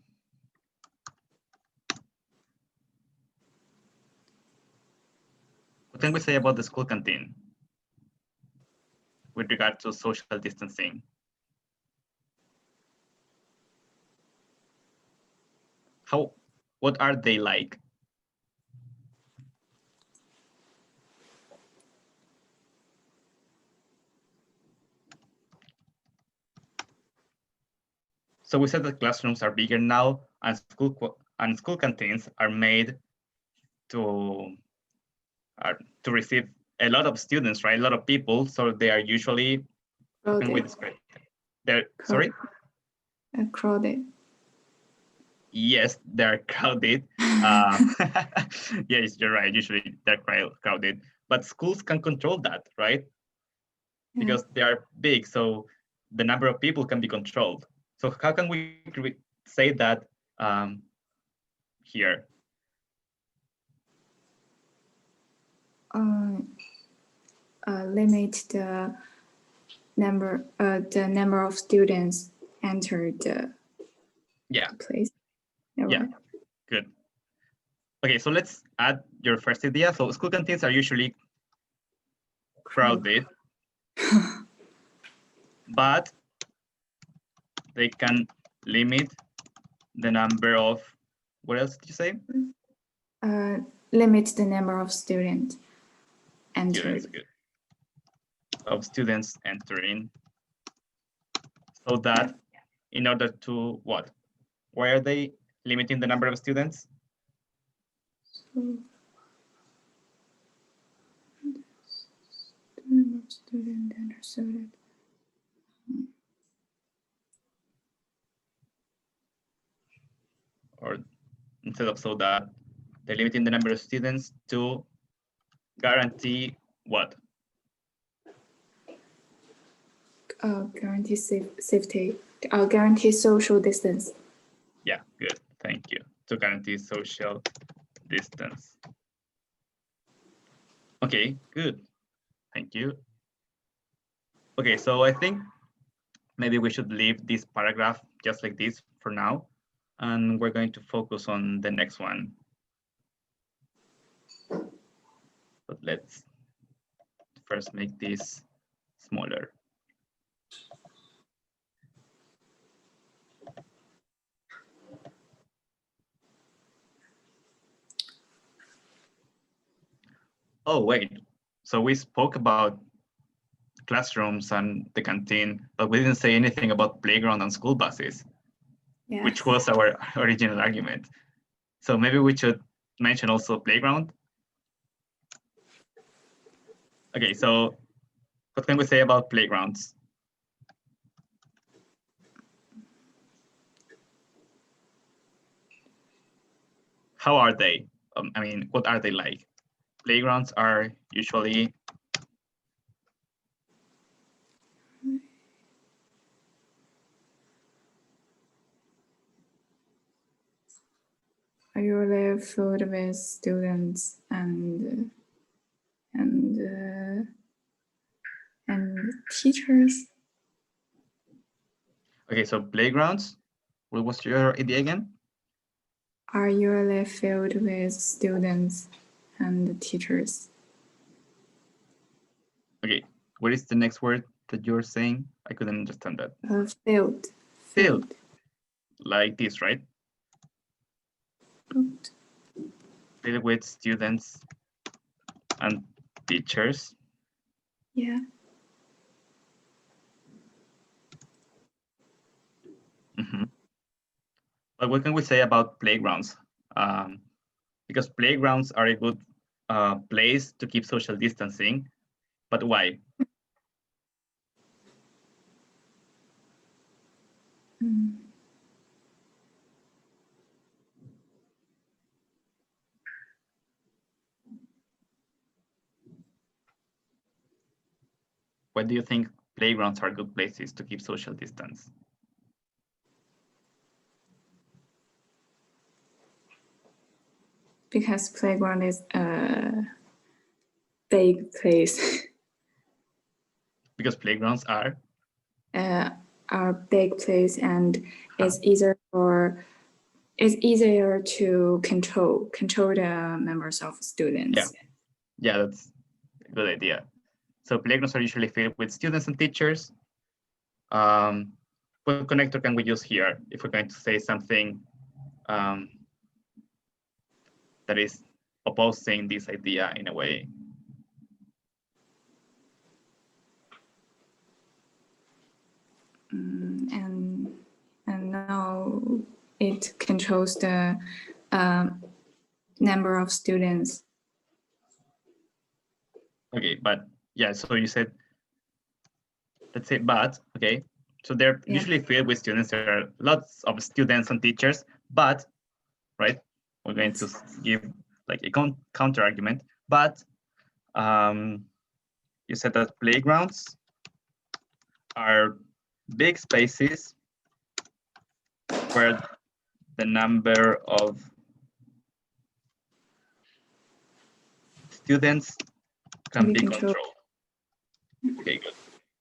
What can we say about the school canteen with regard to social distancing? What are they like? So we said that classrooms are bigger now, and school canteens are made to receive a lot of students, right? A lot of people. So they are usually, how can we describe it? They're sorry? Crowded. Yes, they're crowded. Yes, you're right. Usually they're crowded, but schools can control that, right? Yeah. Because they are big, so the number of people can be controlled. So how can we say that here? Limit the number of students enter the place. Yeah, Right. good. Okay, so let's add your first idea. So school canteens are usually crowded, but they can limit the number of, what else did you say? Limit the number of students Students, good. Of students entering, so that in order to what? Why are they limiting the number of students? So, the number of students enter so that or instead of so that they're limiting the number of students to guarantee what? Guarantee safety, guarantee social distance. Yeah, good, thank you. To guarantee social distance. Okay, good, thank you. Okay, so I think maybe we should leave this paragraph just like this for now, and we're going to focus on the next one. But let's first make this smaller. Oh, wait, so we spoke about classrooms and the canteen, but we didn't say anything about playground and school buses, Yeah. which was our original argument. So maybe we should mention also playground. Okay, so what can we say about playgrounds? How are they? I mean, what are they like? Playgrounds are usually Are usually filled with students and teachers. okay. So playgrounds. What was your idea again? Are usually filled with students and teachers. Okay. What is the next word that you're saying? I couldn't understand that. Filled. Filled. Like this, right? Filled with students and teachers. Yeah. But what can we say about playgrounds? Because playgrounds are a good place to keep social distancing. But why? Why do you think playgrounds are good places to keep social distance? Because playground is a big place. Because playgrounds are Are big place and it's easier to control the members of students. Yeah, that's a good idea. So playgrounds are usually filled with students and teachers. What connector can we use here if we're going to say something that is opposing this idea in a way? And now it controls the number of students. Okay, but yeah, so you said, let's say, but, okay. So they're usually filled with students. There are lots of students and teachers, but, right, we're going to give like a counter argument, but you said that playgrounds are big spaces where the number of students can be controlled. Okay, good.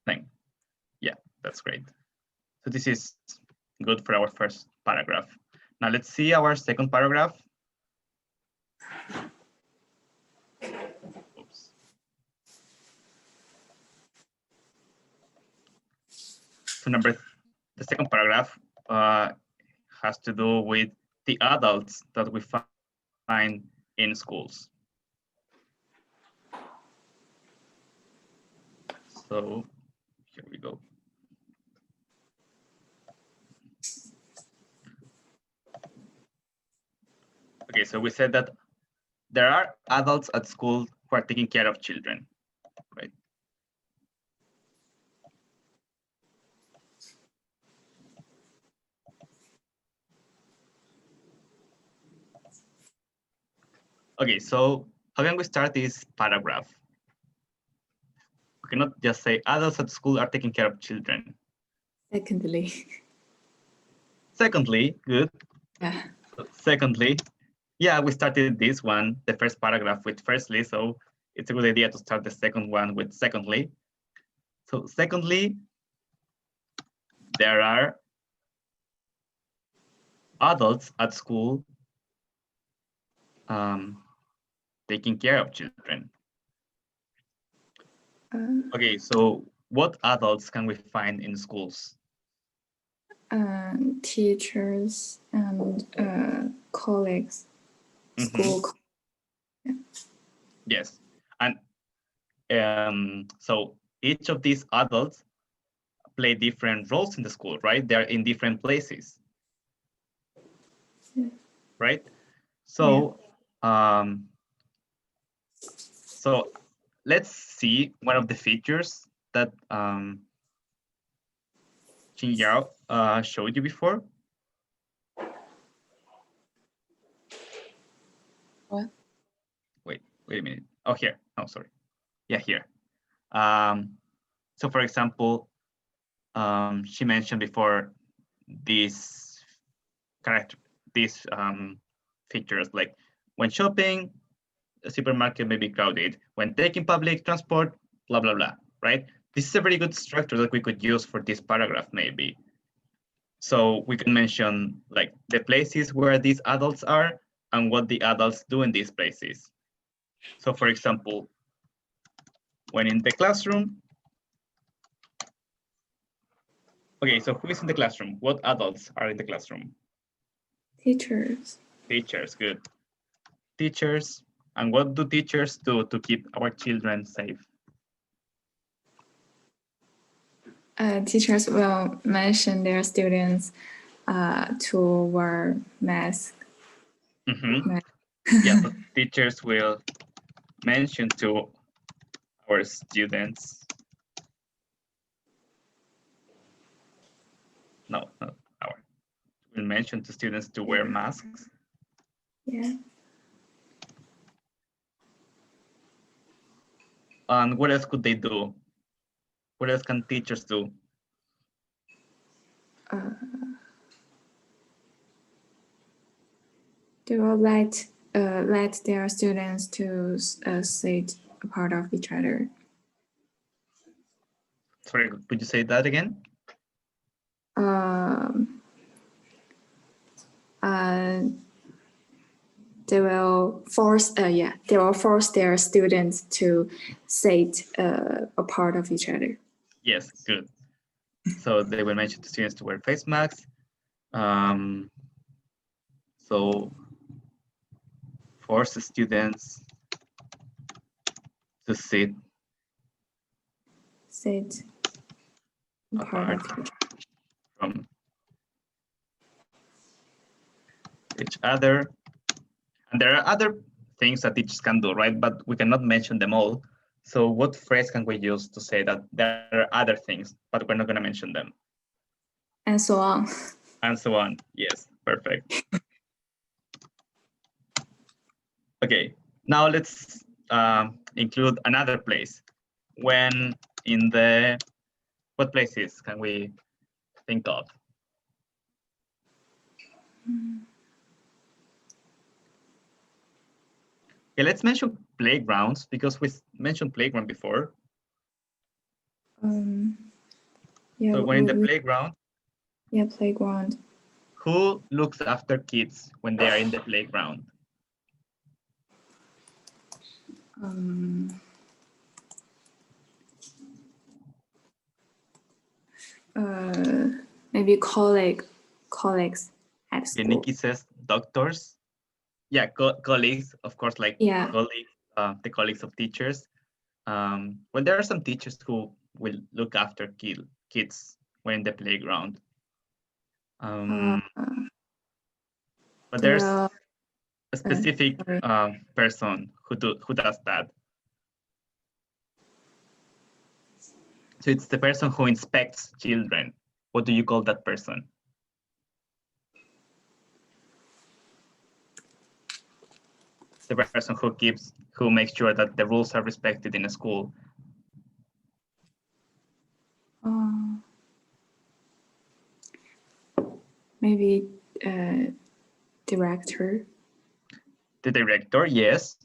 Thanks. Yeah, that's great. So this is good for our first paragraph. Now let's see our second paragraph. Oops. So the second paragraph has to do with the adults that we find in schools. So here we go. Okay, so we said that there are adults at school who are taking care of children, right? Okay, so how can we start this paragraph? We cannot just say adults at school are taking care of children. Secondly, good. Yeah. So secondly, yeah, we started this one, the first paragraph with firstly, so it's a good idea to start the second one with secondly. So secondly, there are adults at school taking care of children. Okay, so what adults can we find in schools? Teachers and colleagues, school. Yes, and so each of these adults play different roles in the school, right? They're in different places, right? So, so let's see one of the features that Changyao showed you before. What? Wait a minute. Oh, here. Oh, sorry. Yeah, here. So for example, she mentioned before these features like when shopping, the supermarket may be crowded. When taking public transport, blah, blah, blah, right? This is a very good structure that we could use for this paragraph maybe. So we can mention like the places where these adults are and what the adults do in these places. So for example, when in the classroom, okay, so who is in the classroom? What adults are in the classroom? Teachers. Teachers, good. Teachers, and what do teachers do to keep our children safe? Teachers will mention their students to wear masks. Yeah, so teachers will mention to our students. No, not our. Will mention to students to wear masks. Yeah. And what else could they do? What else can teachers do? They will let their students to sit apart of each other. Sorry, could you say that again? They will force their students to sit apart of each other. Yes, good. So they will mention to students to wear face masks. So force the students to sit apart apart of each other. from each other. And there are other things that teachers can do, right? But we cannot mention them all. So what phrase can we use to say that there are other things, but we're not going to mention them? And so on. And so on. Yes, perfect. Okay, now let's include another place. When in the, what places can we think of? Okay, let's mention playgrounds because we mentioned playground before. Yeah, So when in the playground, yeah, playground. who looks after kids when they are in the playground? Maybe colleagues at school. Nikki says doctors. Yeah, colleagues, of course, like colleagues, the colleagues of teachers. Well, there are some teachers who will look after kids when in the playground. But there's a specific person who does that. So it's the person who inspects children. What do you call that person? The person who makes sure that the rules are respected in a school. Maybe director. The director, yes.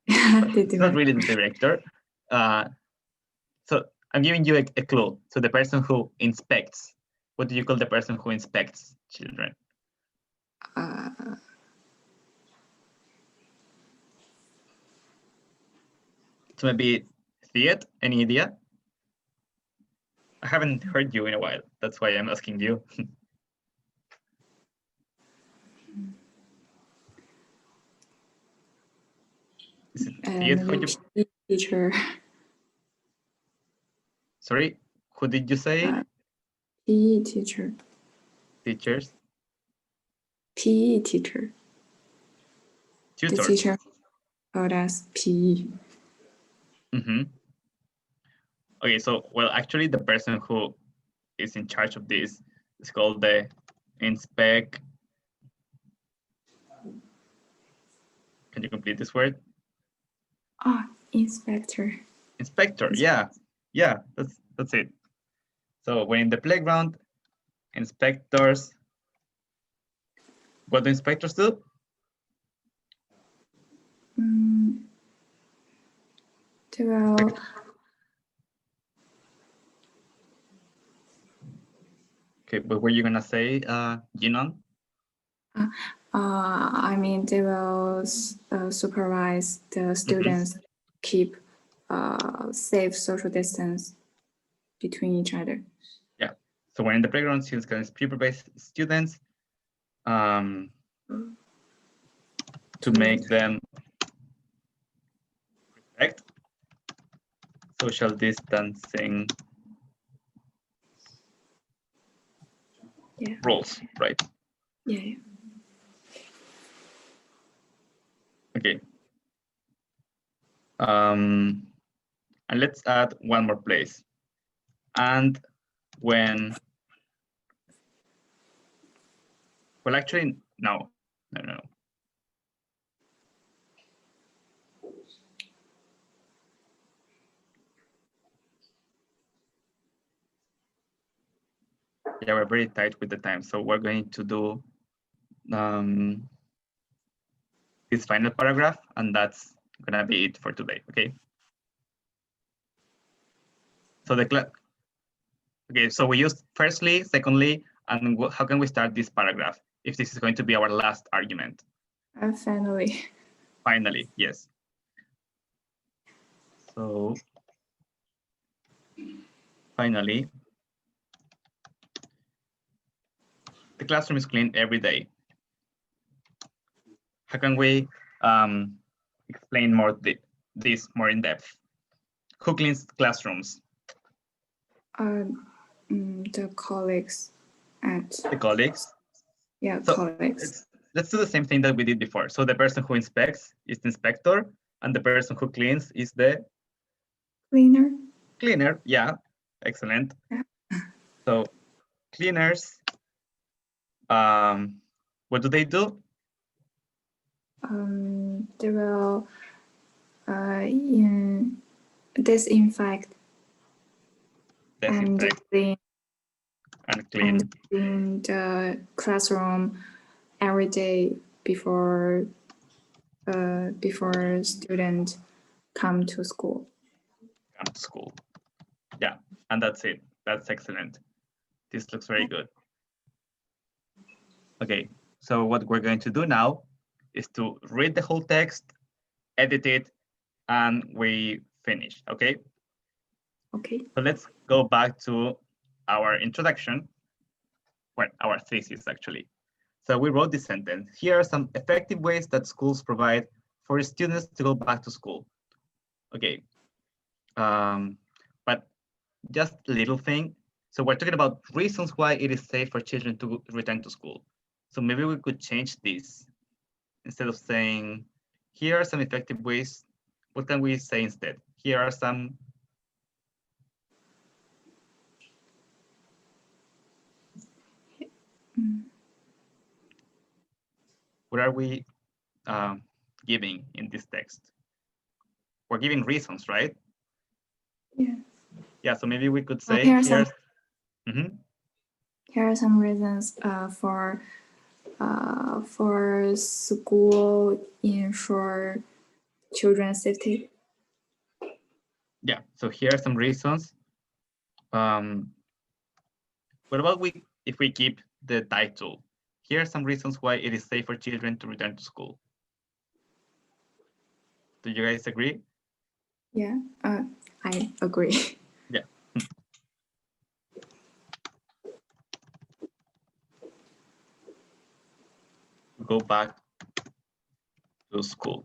It's not really the director. So I'm giving you a clue. So the person who inspects. What do you call the person who inspects children? So maybe Theat, any idea? I haven't heard you in a while. That's why I'm asking you. Is it Theat for you? Teacher. Sorry, who did you say? PE teacher. Teachers? PE teacher. The Tutors? teacher called us PE. Okay, so, well, actually the person who is in charge of this is called the inspect. Can you complete this word? Inspector. Inspector, yeah, that's it. So when in the playground, inspectors, what do inspectors do? Well, Okay, but what are you gonna say, Jinon? I mean, they will supervise the students keep safe social distance between each other. Yeah. So when in the playground, students can supervise students to make them respect social distancing rules, right? Yeah. Okay. And let's add one more place. And when, well, actually, no. Yeah, we're very tight with the time. So we're going to do this final paragraph, and that's gonna be it for today, okay? So okay, so we used firstly, secondly, and how can we start this paragraph if this is going to be our last argument? Finally. Finally, yes. So finally, the classroom is cleaned every day. How can we explain more this more in depth? Who cleans classrooms? The colleagues at The colleagues. So colleagues. let's do the same thing that we did before. So the person who inspects is the inspector, and the person who cleans is the Cleaner. cleaner. Yeah, excellent. Yeah. So cleaners, what do they do? They will disinfect and clean and clean the classroom every day before students come to school. Yeah, and that's it. That's excellent. This looks very good. Okay, so what we're going to do now is to read the whole text, edit it, and we finish, okay? Okay. So let's go back to our introduction, well, our thesis actually. So we wrote this sentence. Here are some effective ways that schools provide for students to go back to school. Okay, but just a little thing. So we're talking about reasons why it is safe for children to return to school. So maybe we could change this. Instead of saying, here are some effective ways, what can we say instead? Here are some what are we giving in this text? We're giving reasons, right? Yeah. Yeah, so maybe we could say Here are some reasons for school ensure children's safety. Yeah, so here are some reasons. What about if we keep the title? Here are some reasons why it is safe for children to return to school. Do you guys agree? Yeah, I agree. Yeah. Go back to school.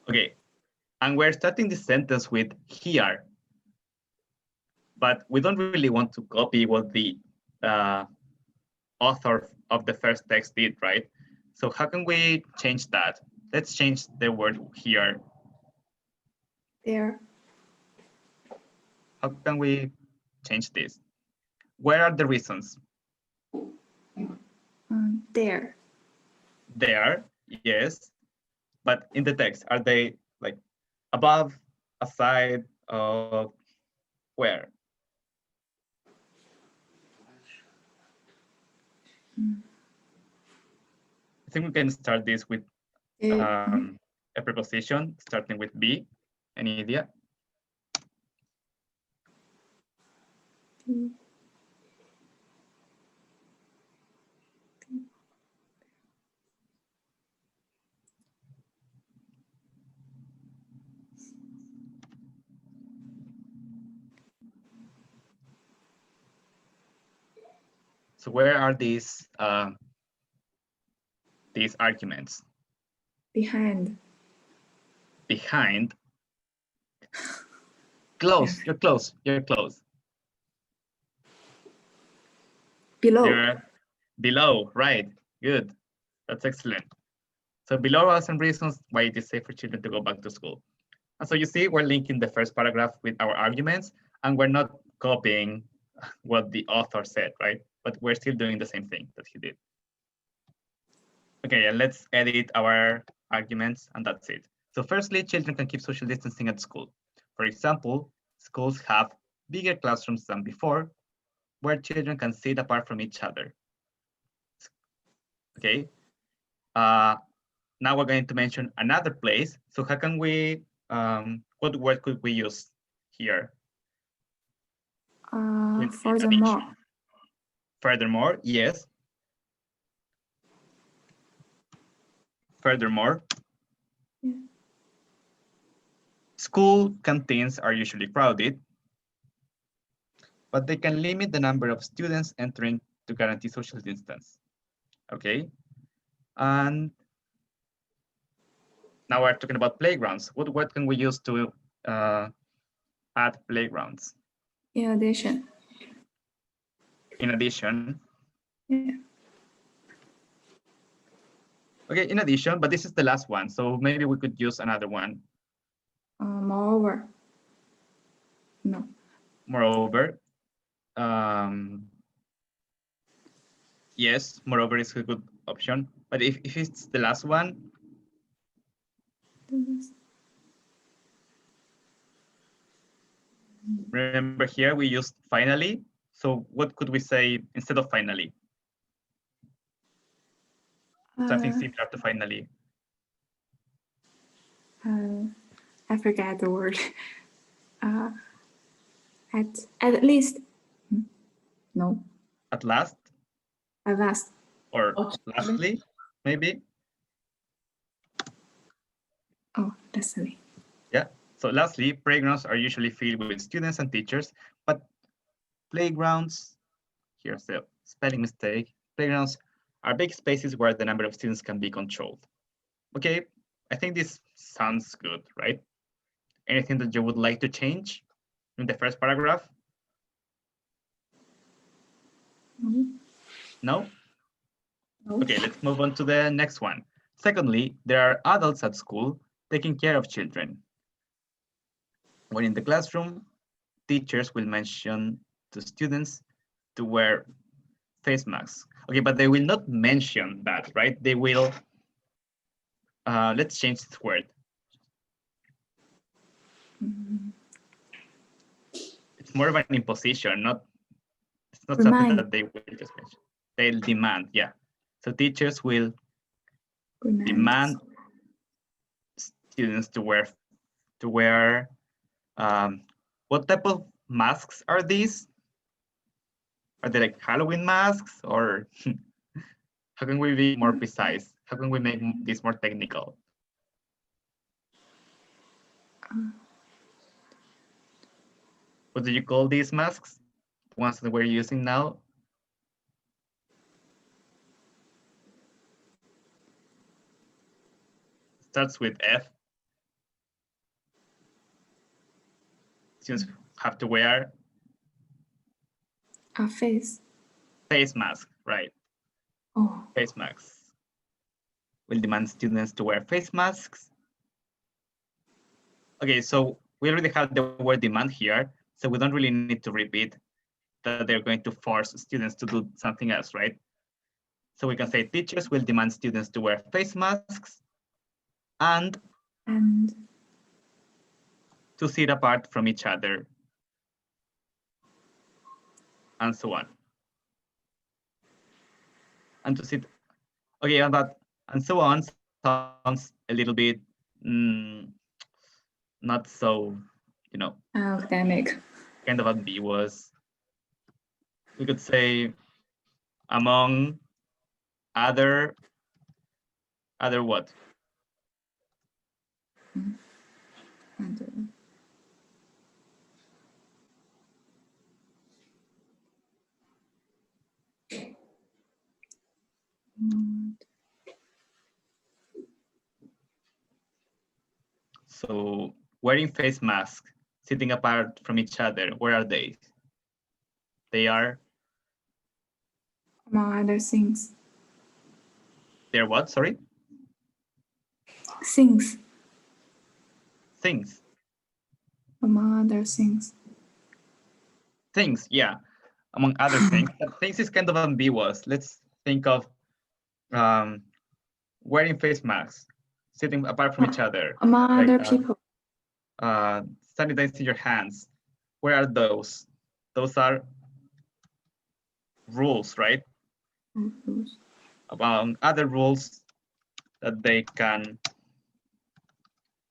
Okay, And we're starting the sentence with here. But we don't really want to copy what the author of the first text did, right? So how can we change that? Let's change the word here. There. How can we change this? Where are the reasons? There. There, yes. But in the text, are they like above, aside, where? I think we can start this with a preposition starting with be. Any idea? So where are these arguments? Behind. Behind. Close. You're close. You're close. Below. You're below. Right. Good. That's excellent. So below are some reasons why it is safe for children to go back to school. And so you see, we're linking the first paragraph with our arguments, and we're not copying what the author said, right? But we're still doing the same thing that he did. Okay, and let's edit our arguments, and that's it. So firstly, children can keep social distancing at school. For example, schools have bigger classrooms than before, where children can sit apart from each other. Okay. Now we're going to mention another place. So how can we, what word could we use here? Furthermore. Furthermore, yes. Furthermore. Yeah. School canteens are usually crowded, but they can limit the number of students entering to guarantee social distance. Okay. And now we're talking about playgrounds. What word can we use to add playgrounds? In addition. In addition. Yeah. Okay, in addition, but this is the last one, so maybe we could use another one. Moreover. No. Moreover. Yes, moreover is a good option. But if it's the last one. Remember here we used finally. So what could we say instead of finally? Something similar to finally. I forgot the word. At least. No. At last. At last. Or lastly, maybe. Oh, lastly. Yeah. So lastly, playgrounds are usually filled with students and teachers, but playgrounds, here's the spelling mistake, playgrounds are big spaces where the number of students can be controlled. Okay, I think this sounds good, right? Anything that you would like to change in the first paragraph? No? Okay, let's move on to the next one. Secondly, there are adults at school taking care of children. When in the classroom, teachers will mention to students to wear face masks. Okay, but they will not mention that, right? They will, let's change this word. It's more of an imposition, it's not something that they will just mention. They'll demand, yeah. So teachers will demand students to wear, what type of masks are these? Are they like Halloween masks, or how can we be more precise? How can we make this more technical? What do you call these masks? The ones that we're using now? Starts with F. students have to wear A face. face mask, right? Oh, Face masks. Will demand students to wear face masks. Okay, so we already have the word demand here, so we don't really need to repeat that they're going to force students to do something else, right? So we can say teachers will demand students to wear face masks and to sit apart from each other, and so on. And to sit, okay, and so on sounds a little bit not so, academic. kind of ambiguous. We could say among other what? And, So wearing face masks, sitting apart from each other, where are they? They are, among other things. they're what, sorry? Things. Things. Among other things. Things, yeah, among other things. But things is kind of ambiguous. Let's think of wearing face masks, sitting apart from each other. Among like, other people. Sanitizing your hands. Where are those? Those are rules, right? Rules. About other rules that they can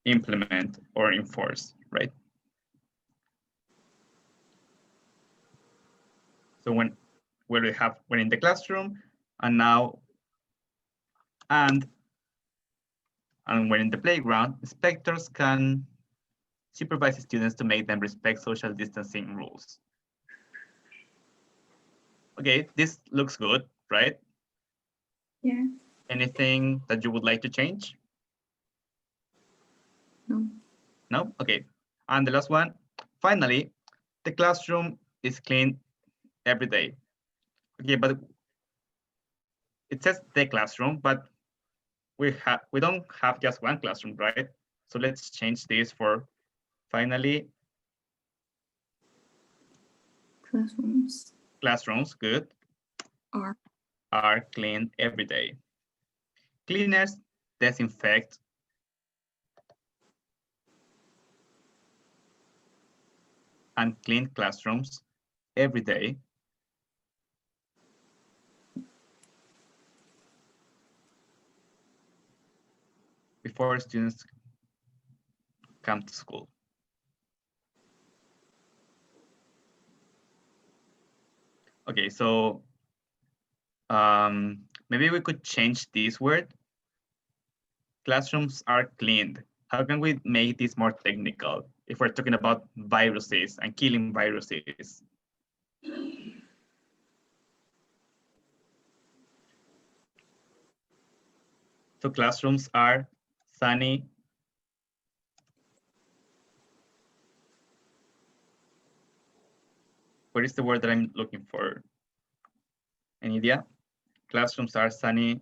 implement or enforce, right? So when we have when in the classroom, and now and when in the playground, inspectors can supervise students to make them respect social distancing rules. Okay, this looks good, right? Yeah. Anything that you would like to change? No. No? Okay. And the last one, finally, the classroom is clean every day. Okay, but it says the classroom, but we don't have just one classroom, right? So let's change this for finally classrooms, good, are cleaned every day. Cleaners disinfect and clean classrooms every day before students come to school. Okay, so maybe we could change this word. Classrooms are cleaned. How can we make this more technical if we're talking about viruses and killing viruses? So classrooms are sunny. What is the word that I'm looking for? Any idea? Classrooms are sunny.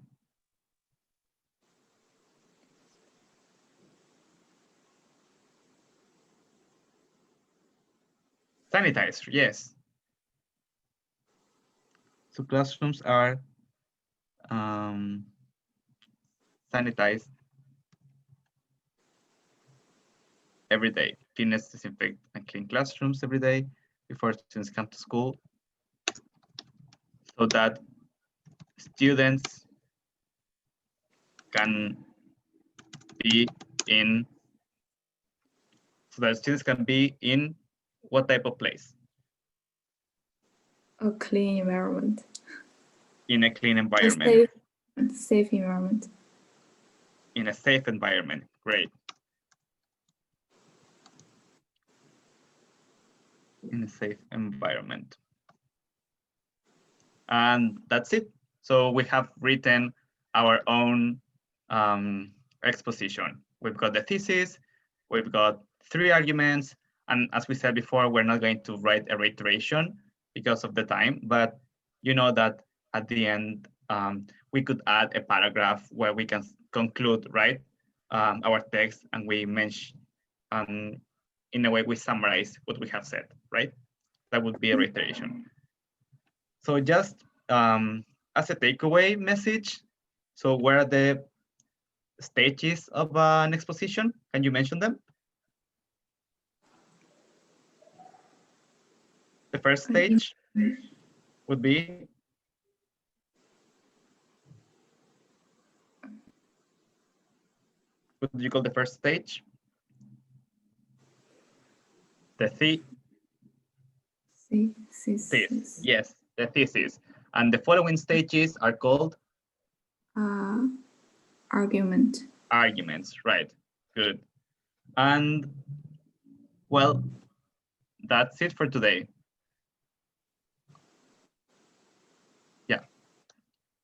Sanitized, yes. So classrooms are sanitized every day. Cleaners disinfect and clean classrooms every day before students come to school, so that students can be in what type of place? A clean environment. In a clean environment. Safe environment. In a safe environment. Great. In a safe environment. And that's it. So we have written our own exposition. We've got the thesis, we've got 3 arguments, And as we said before, we're not going to write a reiteration because of the time, but you know that at the end, we could add a paragraph where we can conclude, right, our text, and we mention, in a way, we summarize what we have said, right? That would be a reiteration. So just as a takeaway message, so where are the stages of an exposition? Can you mention them? The first stage would be what do you call the first stage? The thesis. Yes, the thesis. And the following stages are called Argument. Arguments, right? Good. And well, that's it for today. Yeah.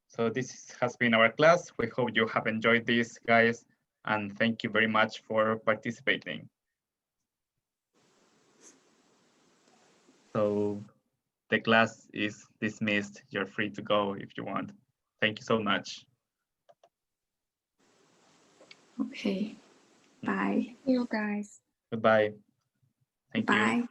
So this has been our class. We hope you have enjoyed this, guys, and thank you very much for participating. So the class is dismissed. You're free to go if you want. Thank you so much. Okay. Bye. You guys. Goodbye. Thank you. Bye.